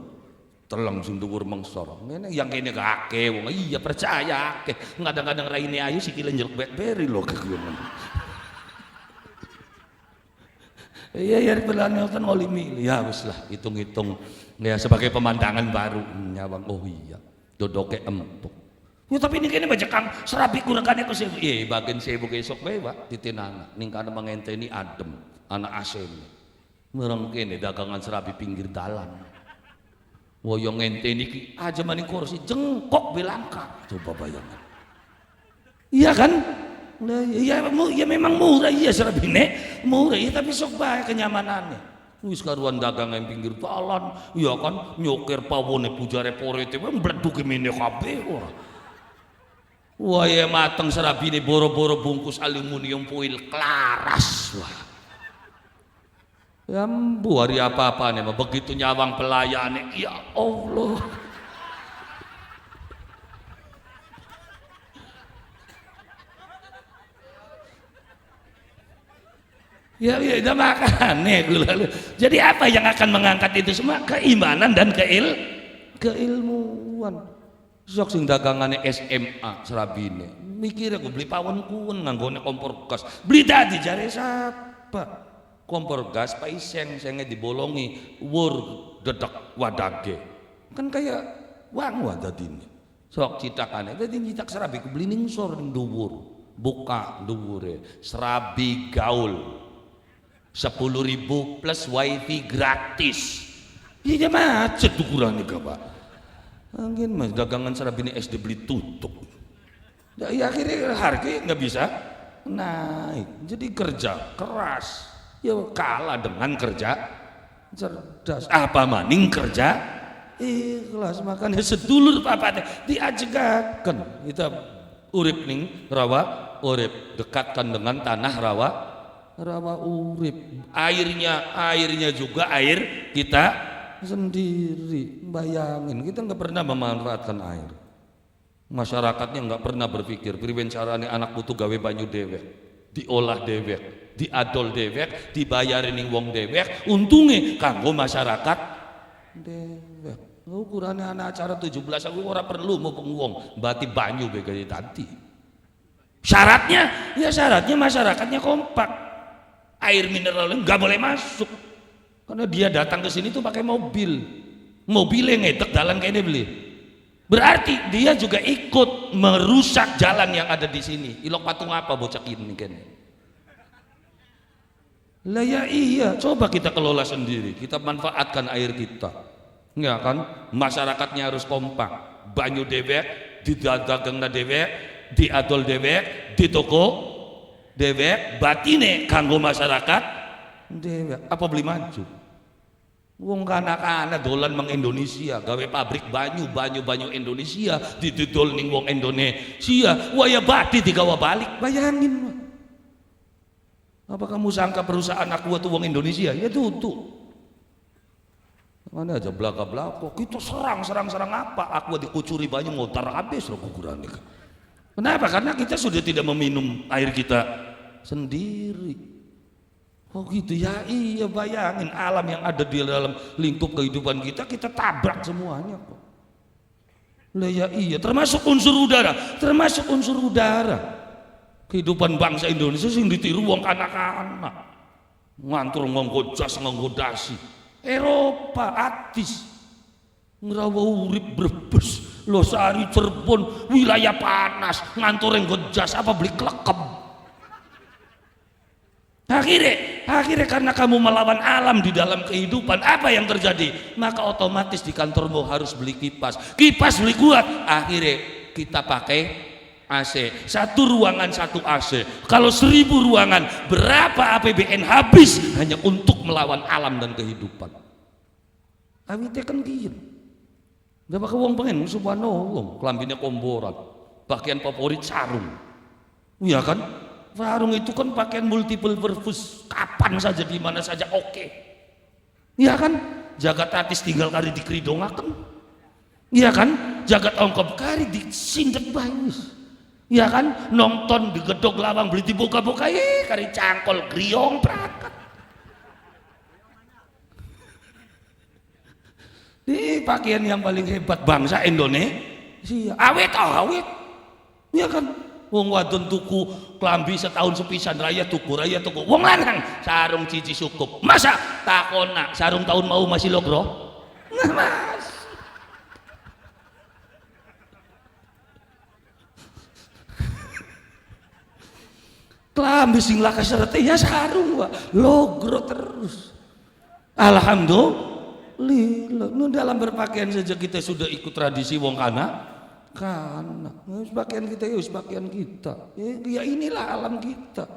teleng sing dhuwur mengsor ngene yang kene akeh wong iya percaya akeh kadang-kadang raine ayu sikile njelek BlackBerry lho keguyon iya ya pelayan hotel oli mili ya wis lah hitung-hitung ya sebagai pemandangan baru nyawang oh iya dodoke empuk ya tapi ini kayaknya baca kang serabi kurekannya ke sebu bagian sebu esok pak titinana ning kana mangenteni adem anak asen mereng kene dagangan serabi pinggir dalan woyo ngenteni ki aja maning kursi jengkok belangka coba bayangkan iya kan nah, ya memang murah iya serabine murah ya tapi sok bae kenyamanannya wis karuan dagangan pinggir dalan iya kan nyokir pawone pujare porete mbleduke mene kabeh ora wah ya mateng serabine boro-boro bungkus aluminium foil klaras wah ya mbu hari apa-apa nih begitu nyawang pelayane ya Allah ya udah makan nih jadi apa yang akan mengangkat itu semua keimanan dan keilmuan sok sing dagangane SMA serabine mikir aku beli pawon kuwen nganggone kompor gas beli tadi jare sapa kompor gas paiseng senge dibolongi wur dedak wadage kan kayak wang wadadine sok citakane dadi citak serabi ku beli ning sor ning dhuwur buka dhuwure serabi gaul 10.000 plus wifi gratis iya macet ukurane ka Pak angin mas dagangan serabine SD beli tutup ya akhirnya harga nggak bisa naik jadi kerja keras ya kalah dengan kerja cerdas apa maning kerja ikhlas makanya sedulur papatnya diajegaken kita urip ning rawa urip dekatkan dengan tanah rawa urip airnya juga air kita sendiri bayangin kita nggak pernah memanfaatkan air masyarakatnya nggak pernah berpikir priwen carane anak butuh gawe banyu dewek diolah dewek diadol dewek dibayarin ning wong dewek untungnya kanggo masyarakat dewek ukurannya anak acara 17 aku ora perlu mau wong bati banyu begini tadi syaratnya masyarakatnya kompak air mineral nggak boleh masuk karena dia datang ke sini tuh pakai mobilnya ngedek jalan kayaknya beli berarti dia juga ikut merusak jalan yang ada di sini ilok patung apa bocah ini kan Lah ya iya, coba kita kelola sendiri, kita manfaatkan air kita. Ya kan? Masyarakatnya harus kompak. Banyu dewek, didagangna dewek, diadol dewek, di toko dewek, batine kanggo masyarakat dewek. Apa beli maju? Wong kana-kana dolan meng Indonesia, gawe pabrik banyu Indonesia, didodol ning wong Indonesia, waya bati digawa balik. Bayangin. Apa kamu sangka perusahaan Aqua itu wong Indonesia? Ya tutup. Mana aja belaka-belaka. Kita serang apa? Aqua dikucuri banyak ngotar habis loh kukuran. Kenapa? Karena kita sudah tidak meminum air kita sendiri. Oh gitu ya, iya bayangin alam yang ada di dalam lingkup kehidupan kita tabrak semuanya kok. Lah ya iya, termasuk unsur udara. Kehidupan bangsa Indonesia sing ditiru wong kanak-kanak. Ngantur nganggo jas nganggo dasi. Eropa atis. Ngerawa urip Brebes, Losari, Cirebon, wilayah panas, ngantur nganggo jas apa beli klekem. Akhirnya karena kamu melawan alam di dalam kehidupan, apa yang terjadi? Maka otomatis di kantormu harus beli kipas beli kuat. Akhirnya kita pakai AC, satu ruangan satu AC. Kalau 1000 ruangan, berapa APBN habis hanya untuk melawan alam dan kehidupan? Awite kan gitu. Gak bakal wong pengen subhanallah, kelambinnya komboran, pakaian favorit sarung. Iya kan? Sarung itu kan pakaian multiple purpose, kapan saja di mana saja oke. Iya kan? Jagat atis tinggal kari dikeridongaken. Iya kan? Jagat ongkop kari disindet bangis. Ya kan, nonton di gedok lawang beli dibuka-buka kari cangkol griong berangkat. Ini pakaian yang paling hebat bangsa Indonesia. Awet. Ya kan, wong wadon tuku klambi setahun sepisan raya tuku. Wong lanang sarung cici cukup. Masa takona sarung tahun mau masih logro? Nah, Mas. Klambi sing laka serete ya sarung wa logro terus. Alhamdulillah. Nu dalam berpakaian saja kita sudah ikut tradisi wong kana. Pakaian kita ya pakaian kita. Ya inilah alam kita.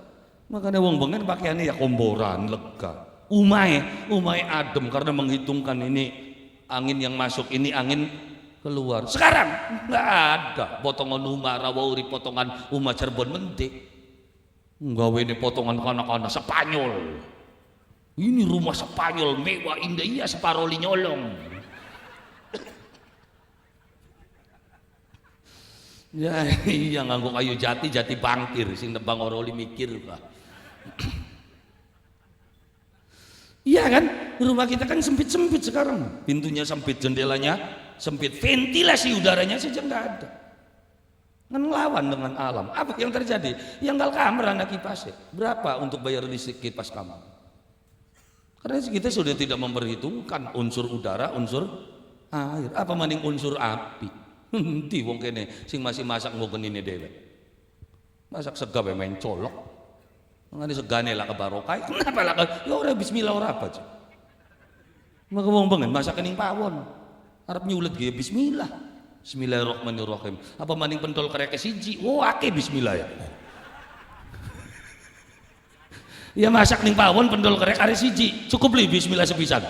Makanya wong bengen pakaiannya ya komboran, lega. Umai adem karena menghitungkan ini angin yang masuk, ini angin keluar. Sekarang nggak ada potongan umah Rawauri, potongan umah Cirebon mendik. Nggawe ini potongan kanak-kanak Spanyol. Ini rumah Spanyol mewah indah, iya separoli nyolong. Ya iya nganggo kayu jati bangkir sing nebang oroli mikir Pak. Iya kan? Rumah kita kan sempit-sempit sekarang. Pintunya sempit, jendelanya sempit, ventilasi udaranya saja nggak ada. Ngelawan dengan alam. Apa yang terjadi? Yang gal kamar anak kipas. Berapa untuk bayar listrik kipas kamu? Karena kita sudah tidak memperhitungkan unsur udara, unsur air. Apa maning unsur api? Henti wong kene sing masih masak ngogen ini dhewe. Masak sega main colok. Ngene segane lah kebarokai. Kenapa lah? Ya ora bismillah ora apa aja. Maka wong bengen masak ning pawon. Arep nyulet ge bismillah. Bismillahirrahmanirrahim. Apa maning pentol kerek siji? Oh akeh bismillah ya. Ya masak ning pawon pentol kerek are siji, cukup li bismillah sepisan.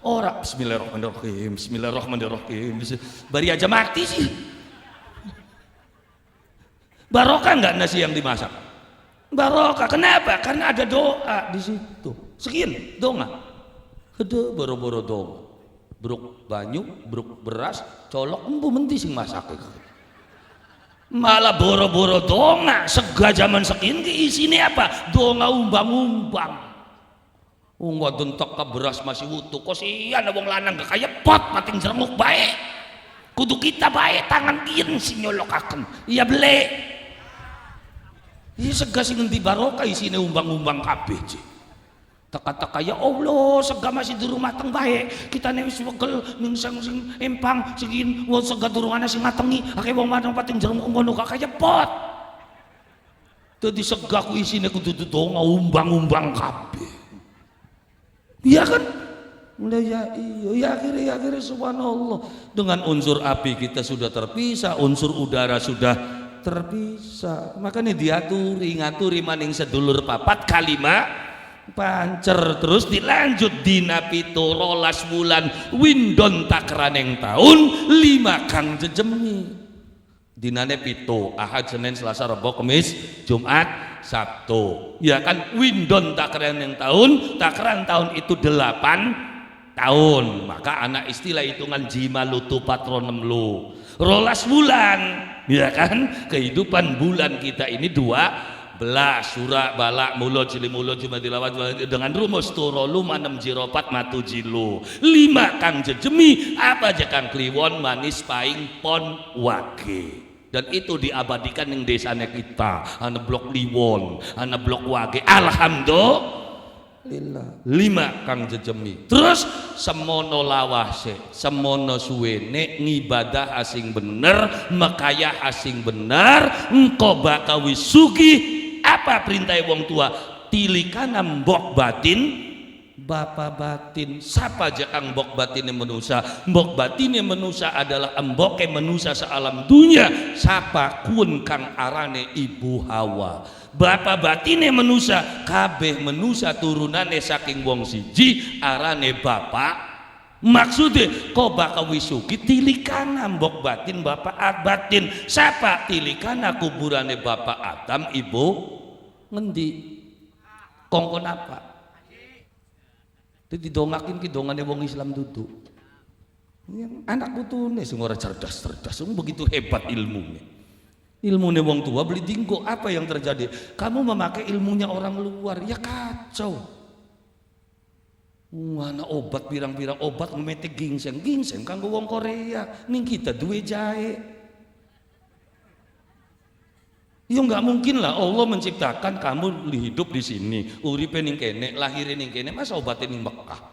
Ora bismillahirrahmanirrahim. Bari aja mati sih. Barokah enggak nasi yang dimasak? Barokah. Kenapa? Karena ada doa di situ. Sekian doa. Hede boro-boro doa. Bruk banyu, bruk beras, colok empu menti sing masak. Malah boro-boro donga sega zaman sekian isine apa? Donga umbang-umbang. Wong wadon tok beras masih utuh. Kosian wong lanang gak kaya pot pating jeremuk bae. Kudu kita bae tangan kien sing nyolokaken. Iya bele. Iya sega sing ngendi barokah isine umbang-umbang kabeh. Teka-teka ya Allah sega masih durung mateng bae. Kita nek wis wegel ning sing empang sing wong sega durungane sing matengi. Akeh wong mateng pating jeremuk ngono gak kaya pot. Dadi sega ku isine kudu donga umbang-umbang kabeh. Iya kan? Lah ya iya, akhirnya subhanallah. Dengan unsur api kita sudah terpisah, unsur udara sudah terpisah. Makanya ngaturi maning sedulur papat kalima pancer, terus dilanjut dina pito rolas bulan windon takraneng tahun 5 kang jejemi. Dinane pito Ahad, Senin, Selasa, Rabu, Kamis, Jumat, Sabtu. Ya kan windon takraneng tahun, takran tahun itu 8 tahun. Maka anak istilah hitungan jima lutu patronem lu rolas bulan, ya kan kehidupan bulan kita ini 12 surah balak mulo cili mulo cuma dilawat dengan rumus turolu manem jiropat matu jilu 5 kang jejemi apa aja kang kliwon manis paing pon wage. Dan itu diabadikan yang desanya kita ana blok liwon ana blok wage, alhamdulillah 5 kang jejemi. Terus semono lawase semono suwene ngibadah asing bener mekayah asing bener engko bakal wisugi. Apa perintah wong tua? Tilikana mbok batin Bapak batin. Siapa aja kang mbok batinnya menusa? Mbok batinnya menusa adalah emboke menusa sealam dunia. Siapa kun kang arane ibu Hawa. Bapak batinnya menusa kabeh menusa turunane saking wong siji arane bapak. Maksudnya kok bakal wisuki tilikana mbok batin bapak batin. Siapa tilikana kuburane bapak Adam ibu ngendi kongkon apa? Itu didongakin ki dongane wong Islam duduk. Yang anak putune sing ora cerdas, begitu hebat ilmunya. Ilmunya wong tua beli dinggo. Apa yang terjadi? Kamu memakai ilmunya orang luar, ya kacau. Mana obat pirang-pirang obat ngemetik ginseng kanggo wong Korea. Ning kita duwe jahe. Ya nggak mungkin lah Allah menciptakan kamu hidup di sini, uripe ning kene, lahirin ning kene, masa obatin ning Mekah.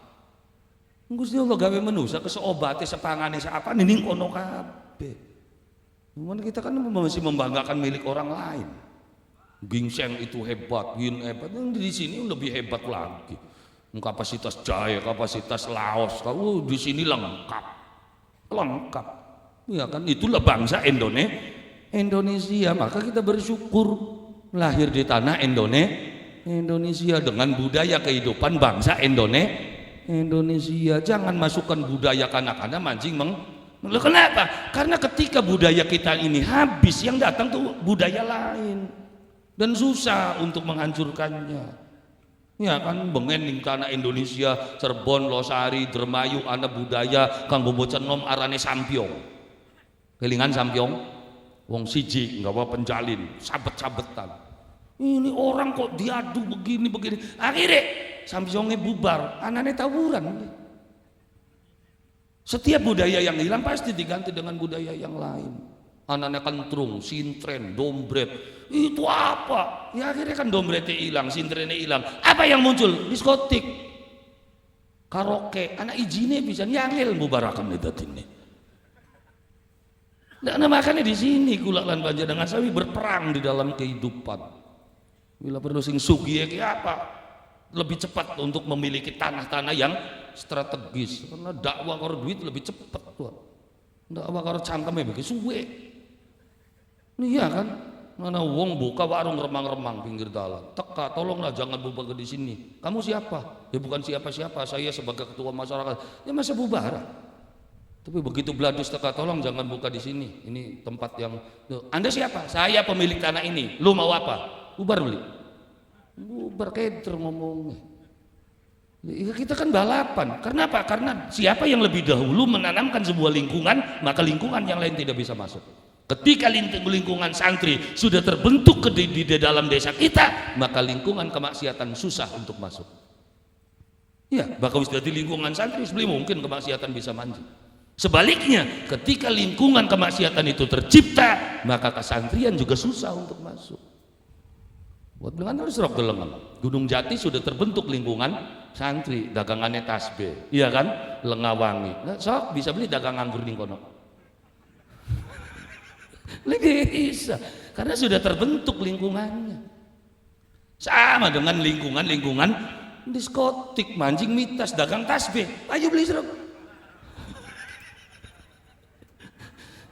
Gusti Allah gawe manusia keseobate sepangane seapa ning kono kabeh. Cuman kita kan masih membanggakan milik orang lain. Ginseng itu hebat, hebat. Yang di sini lebih hebat lagi. Kapasitas jahe, kapasitas laos, kalau di sini lengkap. Ya kan itulah bangsa Indonesia, maka kita bersyukur lahir di tanah Indonesia dengan budaya kehidupan bangsa Indonesia. Jangan masukkan budaya kanak-kanak mancing kenapa? Karena ketika budaya kita ini habis, yang datang tuh budaya lain dan susah untuk menghancurkannya. Ya kan bengen ning tanah Indonesia, Cirebon, Losari, Dermayu ana budaya kanggo bocah nom arane sampyong. Kelingan sampyong wong siji nggawa penjalin sabet-sabetan. Ini orang kok diadu begini akhirnya sampyongnya bubar, anane tawuran. Setiap budaya yang hilang pasti diganti dengan budaya yang lain. Anane kentrung, sintren, dombret. Itu apa? Ya akhirnya kan dombretnya hilang, sintrennya hilang. Apa yang muncul? Diskotik, karaoke. Anak ijine bisa nyangil mubarakan ini. Nah, makanya di sini kula lan panjenengan sami berperang di dalam kehidupan. Bila perlu sing sugih apa? Lebih cepat untuk memiliki tanah-tanah yang strategis. Karena dakwah karo duit lebih cepat tuh. Dakwah karo cangkeme begitu suwe. Iya kan? Mana wong buka warung remang-remang pinggir dalan. Teka, tolonglah jangan bubar di sini. Kamu siapa? Ya bukan siapa-siapa, saya sebagai ketua masyarakat. Ya masa bubar. Tapi begitu beladus teka, tolong jangan buka di sini. Ini tempat yang Anda siapa? Saya pemilik tanah ini. Lu mau apa? Bubar beli. Bubar keder ngomongnya. Kita kan balapan. Kenapa? Karena siapa yang lebih dahulu menanamkan sebuah lingkungan, maka lingkungan yang lain tidak bisa masuk. Ketika lingkungan santri sudah terbentuk di dalam desa kita, maka lingkungan kemaksiatan susah untuk masuk. Ya, bakal sudah di lingkungan santri sebelum mungkin kemaksiatan bisa mandi. Sebaliknya, ketika lingkungan kemaksiatan itu tercipta, maka kesantrian juga susah untuk masuk. Buat dengan harus rok gelengan. Gunung Jati sudah terbentuk lingkungan santri, dagangannya tasbih, iya kan? Lengawangi. Nah, sok bisa beli dagang anggur ning kono. Lebih bisa, karena sudah terbentuk lingkungannya. Sama dengan lingkungan diskotik, mancing mitas, dagang tasbih, ayo beli seruk.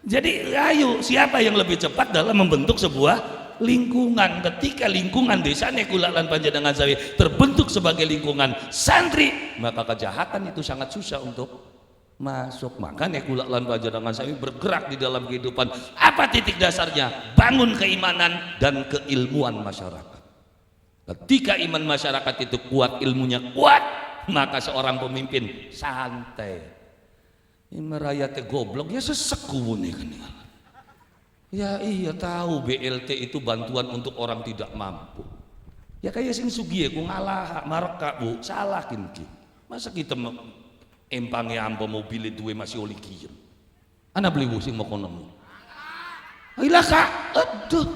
Jadi ayo, siapa yang lebih cepat dalam membentuk sebuah lingkungan? Ketika lingkungan desa Kula lan Panjenengan Sawi terbentuk sebagai lingkungan santri, maka kejahatan itu sangat susah untuk masuk. Maka Kula lan Panjenengan Sawi bergerak di dalam kehidupan. Apa titik dasarnya? Bangun keimanan dan keilmuan masyarakat. Ketika iman masyarakat itu kuat, ilmunya kuat, maka seorang pemimpin santai. Ini merayatnya goblok ya seseku nih kan. Ya iya tahu BLT itu bantuan untuk orang tidak mampu. Ya kayak sing sugiye ku ngalah marka bu salah kinki. Masa kita empangnya ampo mobil itu masih oli kieu. Ana beli bu sing mau kono. Ayolah kak, aduh.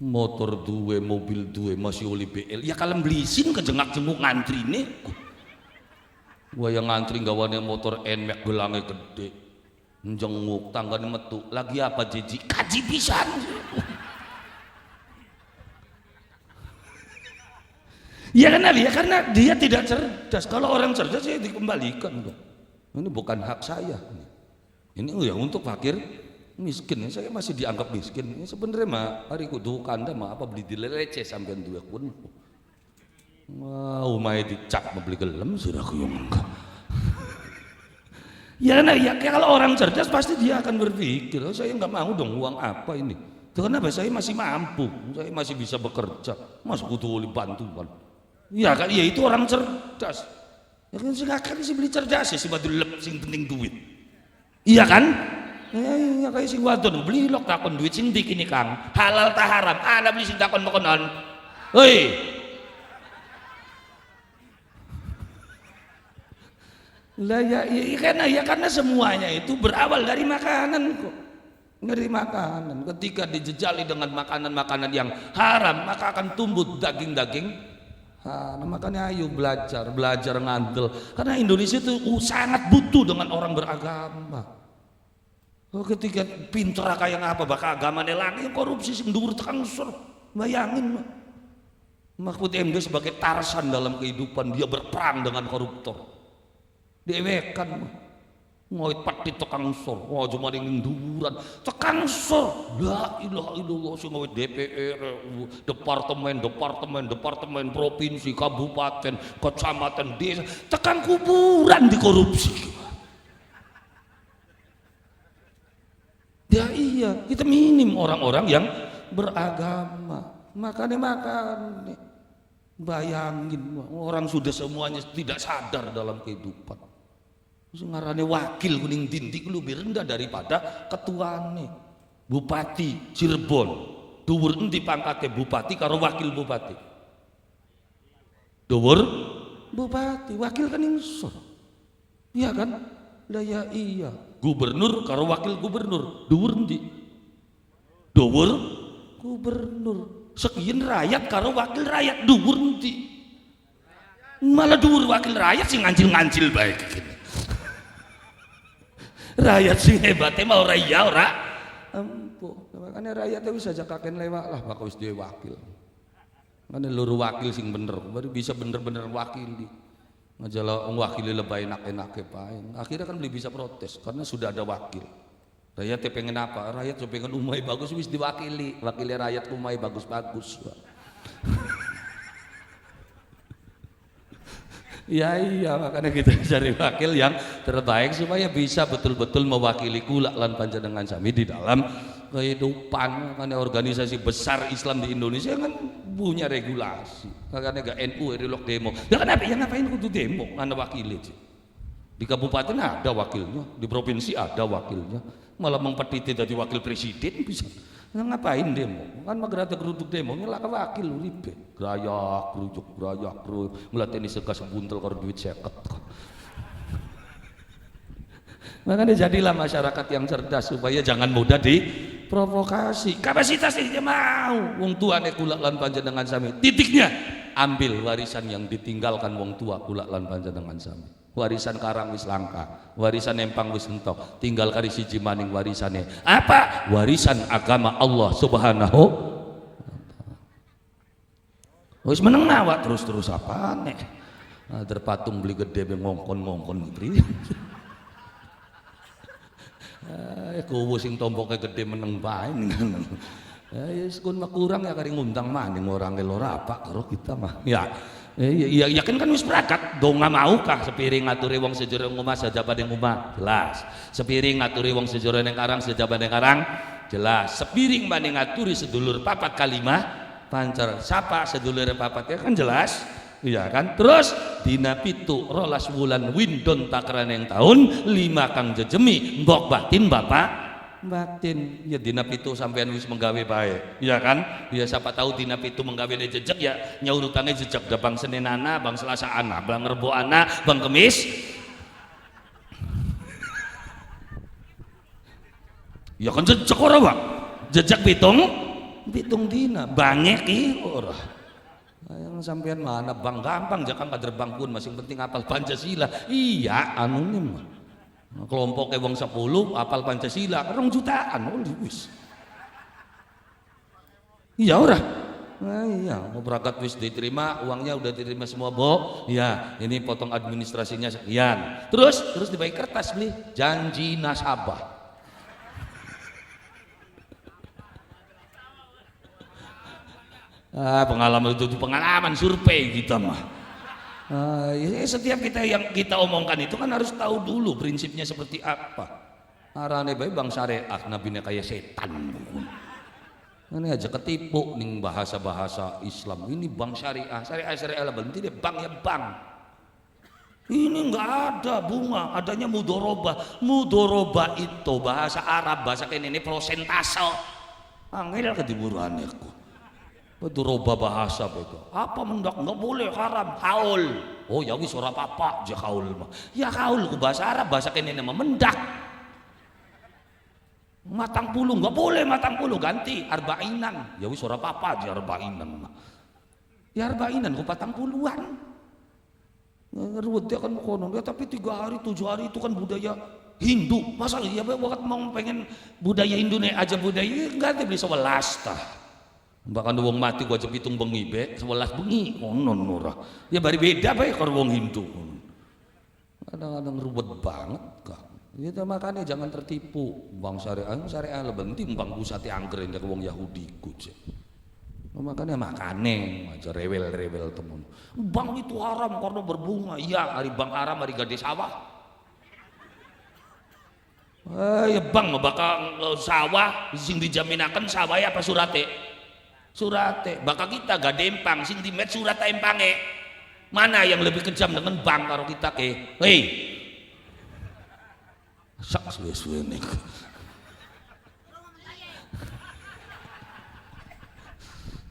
Motor duwe, mobil duwe masih oli BL. Ya kalian belisin kejengak-jenguk ngantri nih. Gua yang ngantri gawane motor NMAX gelangnya gede, jenguk tanggane metu. Lagi apa jeji? Kaji pisan. Ya karena dia tidak cerdas. Kalau orang cerdas ya dikembalikan. Ini bukan hak saya. Ini ya untuk fakir miskin. Saya masih dianggap miskin. Ini sebenarnya mah hari kudu kanda mah apa beli di receh sampean dua pun. Mau main dicap membeli gelem sudah kuyung enggak. Ya kalau orang cerdas pasti dia akan berpikir, oh, saya nggak mau dong uang apa ini. Kenapa saya masih mampu, saya masih bisa bekerja, mas butuh bantuan. Ya kan, ya itu orang cerdas. Ya kan silakan sih beli cerdas ya, si batu lep sing penting duit. Iya kan? Ya kayak sing wadon beli lok takon duit sing dik ini Kang, halal tak haram. Ana beli sing takon makonon. Hei. Lah karena semuanya itu berawal dari makanan kok. Dari makanan. Ketika dijejali dengan makanan-makanan yang haram, maka akan tumbuh daging-daging. Makanya ayo belajar ngandel. Karena Indonesia itu sangat butuh dengan orang beragama. Ketika pinter kayak apa bakal agamanya lagi korupsi sing dhuwur tekan sur. Bayangin Mahfud MD sebagai Tarsan dalam kehidupan, dia berperang dengan koruptor. Dewekan ngoit pati tukang sor, wah cuma dengan duran tukang sor, la ilaha illallah sing ngoit DPR, departemen provinsi, kabupaten, kecamatan, desa, tekan kuburan dikorupsi. Ya iya, kita minim orang-orang yang beragama. Makanya bayangin orang sudah semuanya tidak sadar dalam kehidupan. Ngarane wakil kuning dindi lebih rendah daripada ketuane. Bupati Cirebon dhuwur endi pangkatnya bupati karo wakil bupati? Dhuwur bupati, wakil kan insur. Iya kan? Lah ya iya. Gubernur karo wakil gubernur dhuwur endi? Dhuwur gubernur. Sekian rakyat karo wakil rakyat dhuwur endi? Malah dhuwur wakil rakyat sing ngancil-ngancil baik gini. Rakyat sing hebatnya mau raya ora empuh. Makanya rakyatnya bisa jakaken lewat lah bakal wis dhewe wakil. Makanya luru wakil sing bener baru bisa bener-bener wakili. Ngajalah wakili lebay enak-enake pae. Akhirnya kan beli bisa protes karena sudah ada wakil. Rakyatnya pengen apa? Rakyat pengen umai bagus wis diwakili. Wakili rakyat umai bagus-bagus. Ya iya makanya kita cari wakil yang terbaik supaya bisa betul-betul mewakili kula lan panjenengan sami di dalam kehidupan. Makanya organisasi besar Islam di Indonesia kan punya regulasi. Makanya gak NU erilok demo. Ya kenapa? Ya ngapain kudu demo? Mana wakilnya? Di kabupaten ada wakilnya, di provinsi ada wakilnya. Malah mempetiti dari wakil presiden bisa. Ngapain demo? Kan magerata geruduk demo ngelak wakil ribet. Grayak gerujuk melatih seka sebuntel karo duit 50. Makanya jadilah masyarakat yang cerdas supaya jangan mudah diprovokasi. Kapasitas ini mau wong tuane kula lan panjenengan sami. Titiknya ambil warisan yang ditinggalkan wong tua kula lan panjenengan sami. Warisan karang wis langka, warisan empang wis entok, tinggal kari siji maning warisane. Apa? Warisan agama Allah Subhanahu. Wis meneng awak terus apa nek. Terpatung beli gede be ngongkon pri. Kowe sing tompoke gede meneng bae. Ya sekun mah kurang ya kari ngundang maning orang ora apa karo kita mah. Ya. Iya yakin kan wis berakat do nggak mau kah sepiring ngaturi wong sejero ngomah sajaba ning omah jelas sepiring ngaturi wong sejero ning karang sajaba ning karang jelas sepiring banding ngaturi sedulur papat kalimah pancer sapa sedulur papat ya kan jelas iya kan terus dina pitu rolas wulan windon takraning taun 5 kang jejemi mbok batin bapak batin ya dina pitu sampean wis menggawe bae ya kan ya siapa tahu dina pitu menggawe jejak ya nyaur utangnya jejak da bang Senin ana bang Selasa ana bang Rebo ana bang Kemis ya kan jejak ora Bang jejak pitung dina bangek ki ora yang sampean mana bang gampang jangan kader bang pun masing penting apal Pancasila iya anonim kelompoknya wong 10 apal Pancasila 2 jutaan wis iya ora nah, iya mau berangkat wis diterima uangnya udah diterima semua Bo ya ini potong administrasinya sekian terus dibagi kertas beli janji nasabah pengalaman survei kita mah ya, setiap yang kita omongkan itu kan harus tahu dulu prinsipnya seperti apa. Arane bae bang syariah nabine kayak setan. Ini aja ketipu nih bahasa Islam. Ini bang syariah lah berhenti deh bang ya bang. Ini nggak ada bunga, adanya mudoroba. Mudoroba itu bahasa Arab, bahasa ini prosentase. Angel kediburannya aku. Mudoroba bahasa begitu. Apa mendak nggak boleh haram haul. Oh ya wis ora apa-apa aja haul mah. Ya haul ku bahasa Arab, bahasa ini mah mendak. Matang puluh nggak boleh matang puluh ganti arbainan. Ya wis ora apa-apa aja arbainan mah. Ya arbainan ku patang puluhan. Ruwet dia kan konon ya tapi 3 hari 7 hari itu kan budaya Hindu masa ya waktu mau pengen budaya Indonesia aja budaya ganti beli 11 tah bahkan wong mati gua aja pitung bengi be 11 bengi konon ora ya bari beda bae karo wong Hindu kadang-kadang ruwet banget kak ya makanya jangan tertipu bang syariah lebih penting bang pusati angkring ke wong Yahudi kuce makanya makane aja rewel temen bang itu haram karena berbunga iya hari bang haram hari gade sawah ya bang bakal sawah sing dijaminakan sawah apa surate bakal kita gade empang sing dimet surat empange mana yang lebih kejam dengan bang karo kita ke hei sak suwe-suwe nih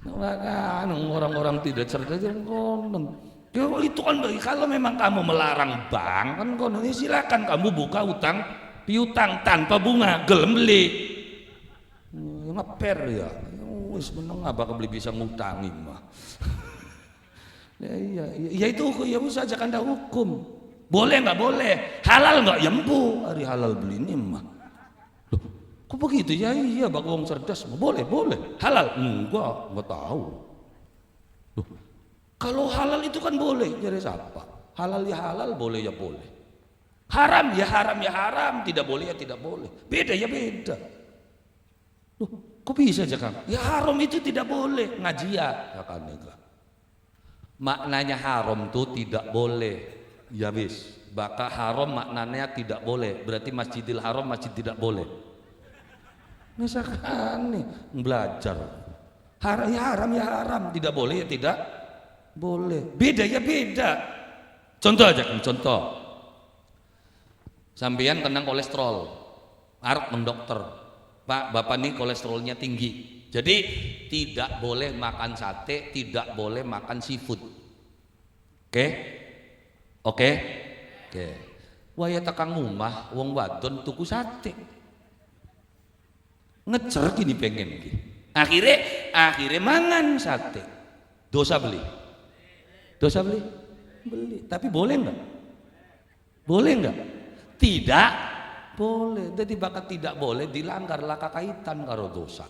kan orang-orang tidak cerdas konon ya, itu kan kalau memang kamu melarang bank kan konon silakan kamu buka utang piutang tanpa bunga gelem beli ngeper ya wis meneng bakal beli bisa ngutangi mah ya itu ya wis aja kan ada hukum boleh nggak boleh halal nggak ya empu hari halal beli ini mah kok begitu ya iya bak wong cerdas boleh halal enggak tahu loh, kalau halal itu kan boleh jadi siapa halal ya halal boleh ya boleh haram ya haram tidak boleh ya tidak boleh beda ya beda loh kok bisa aja kan ya haram itu tidak boleh ngaji ya kan maknanya haram itu tidak boleh ya wis bakal haram maknanya tidak boleh berarti Masjidil Haram masjid tidak boleh misalkan nih belajar haram ya haram tidak boleh ya tidak boleh beda ya beda contoh aja kan contoh sampeyan tenang kolesterol arep mendokter pak bapak nih kolesterolnya tinggi jadi tidak boleh makan sate tidak boleh makan seafood oke waya takang omah wong wadon tuku sate ngecer gini pengen akhirnya mangan sate dosa beli tapi boleh nggak tidak boleh jadi bakat tidak boleh dilanggar lah kaitan karo dosa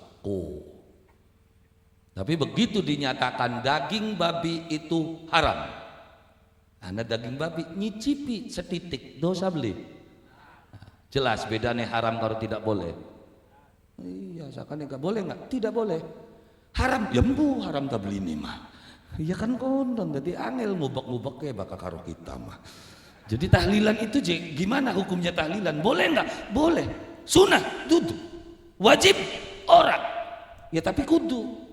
Tapi begitu dinyatakan daging babi itu haram, Anda daging babi nyicipi setitik dosa beli. Jelas bedanya haram kalau tidak boleh. Iya, seakan nggak boleh nggak? Tidak boleh. Haram, ya mbu haram tak beli ini mah. Iya kan kondon, jadi angel mubak-mubak kayak bakal karo kita mah. Jadi tahlilan itu gimana hukumnya tahlilan? Boleh nggak? Boleh. Sunnah, dudu. Wajib orang. Ya tapi kudu.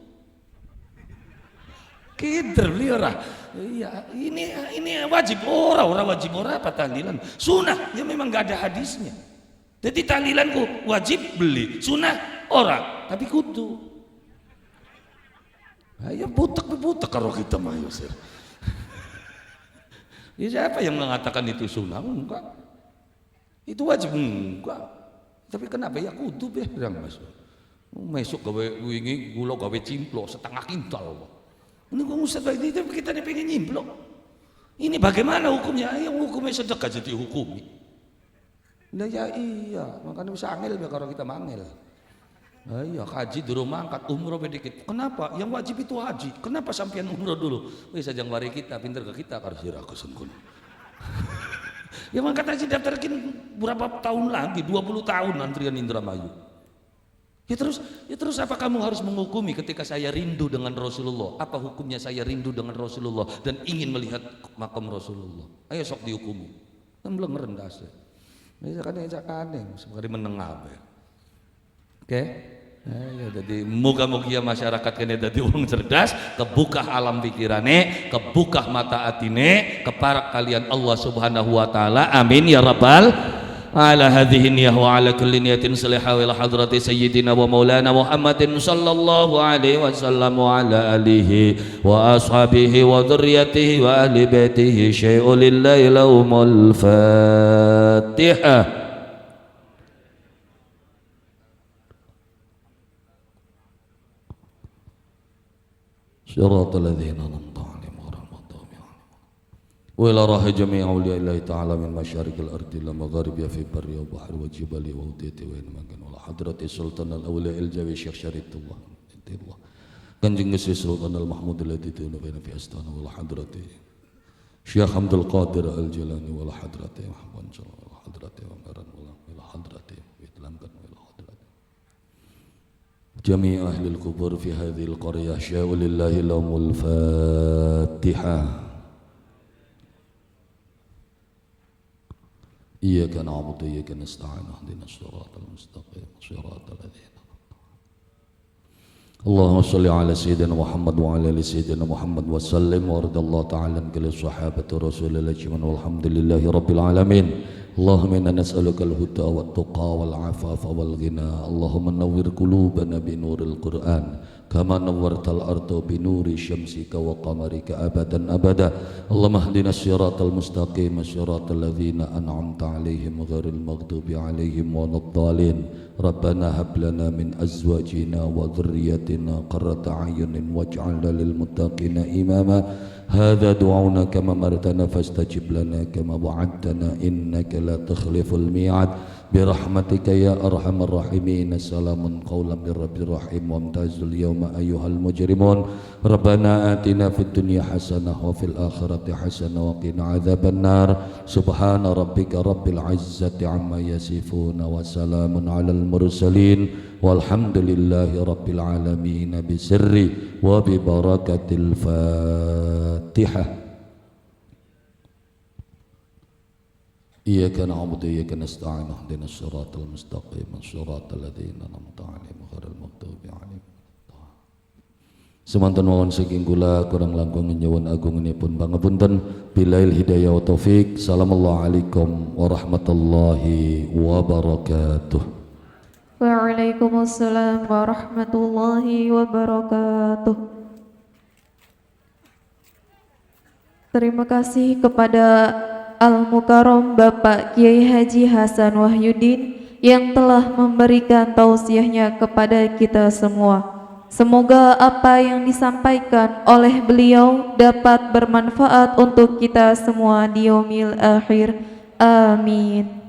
Kider beli orang. Iya, ini wajib orang wajib orang apa tahlilan? Sunnah, ya memang nggak ada hadisnya. Jadi tahlilanku wajib beli, sunnah orang, tapi kudu. Ayo butek kalau kita mah Yusir. Ya siapa yang mengatakan itu sunnah? Enggak. Itu wajib enggak. Tapi kenapa ya kudu bilang masuk. Masuk gawe wingi gula gawe cimplok setengah kintal. Ini kok Ustaz itu kita pengen nyimplok. Ini bagaimana hukumnya? Yang hukumnya sedekah jadi hukumi. Nah ya iya, makanya bisa angel ya kalau kita mangel. Iya, haji dulu mangkat, umroh bedikit. Kenapa? Yang wajib itu haji. Kenapa sampean umroh dulu? Wis sajang wari kita, pinter ke kita harus diraku sungkun. Ya mangkat haji daftarkin berapa tahun lagi? 20 tahun antrian Indramayu. Ya terus apa kamu harus menghukumi ketika saya rindu dengan Rasulullah? Apa hukumnya saya rindu dengan Rasulullah dan ingin melihat makam Rasulullah? Ayo sok dihukumi. Kan belum merendah sih. Ini kan seperti menengah ya. Oke, ya, jadi moga-moga masyarakat kini jadi orang cerdas, kebuka alam pikirannya, kebuka mata atine, keparak kalian Allah Subhanahu Wa Taala. Amin ya Rabbal. Ala hadhihi niyah wa ala kulli niyatin salihah wa ila hadrati sayyidina wa maulana Muhammadin sallallahu alaihi wasallam wa ala alihi wa ashabihi wa dhurriyyatihi wa ahli baitihi syai'un lillahi lahumul Fatihah. صراط الذين أنعمت عليهم غير المغضوب عليهم وإلى روح جميع أولياء الله تعالى من مشارق الأرض إلى مغاربها في البر والبحر والجبال وأودية وين مكان ولا حضرة السلطان الأولياء الجوي الشيخ شريف الله كنجن السلطان المحمود الذي بين في أستانه ولا حضرة الشيخ عبد القادر الجيلاني ولا حضرة محمد ولا حضرة ومران ولا حضرة ويتلمكن ولا حضرة جميع أهل القبور في هذه القرية شاء لله لهم الفاتحة. إياك نعبد وإياك نستعين اهدنا الصراط المستقيم صراط الذين اللهم صل على سيدنا محمد وعلى آل سيدنا محمد وسلم وارض الله تعالى عن كل صحابة رسول الله أجمعين والحمد لله رب العالمين. اللهم إنا نسألك الهدى والتقى والعفاف والغنى. اللهم نور قلوبنا بنور القرآن كما نورت الأرض بنور شمسك وقمرك أبدا أبدا. اللهم اهدنا الصراط المستقيم صراط الذين أنعمت عليهم غير المغضوب عليهم ولا الضالين. ربنا هب لنا من أزواجنا وذريتنا قرة أعين واجعلنا للمتقين إماما. هذا دعونا كما مرتنا فاستجب لنا كما وعدتنا إنك لا تخلف الميعاد برحمتك يا أرحم الراحمين. سلام قولا من رب رحيم وامتازوا اليوم أيها المجرمون. ربنا آتنا في الدنيا حسنة وفي الآخرة حسنة وقنا عذاب النار. سبحان ربك رب العزة عما يصفون وسلام على المرسلين والحمد لله رب العالمين بسر وببركة الفاتحة. إياك نعبد وإياك نستعين اهدنا الصراط المستقيم صراط الذين أنعمت عليهم غير المغضوب عليهم. Semanten mawon saking kula kurang langkung nyuwun agunganipun pangapunten. Billail hidayah wa taufik. Assalamualaikum warahmatullahi wabarakatuh. Waalaikumsalam warahmatullahi wabarakatuh. Terima kasih kepada Al-Mukarram Bapak Kiai Haji Hasan Wahyudin yang telah memberikan tausiahnya kepada kita semua. Semoga apa yang disampaikan oleh beliau dapat bermanfaat untuk kita semua di yaumil akhir. Amin.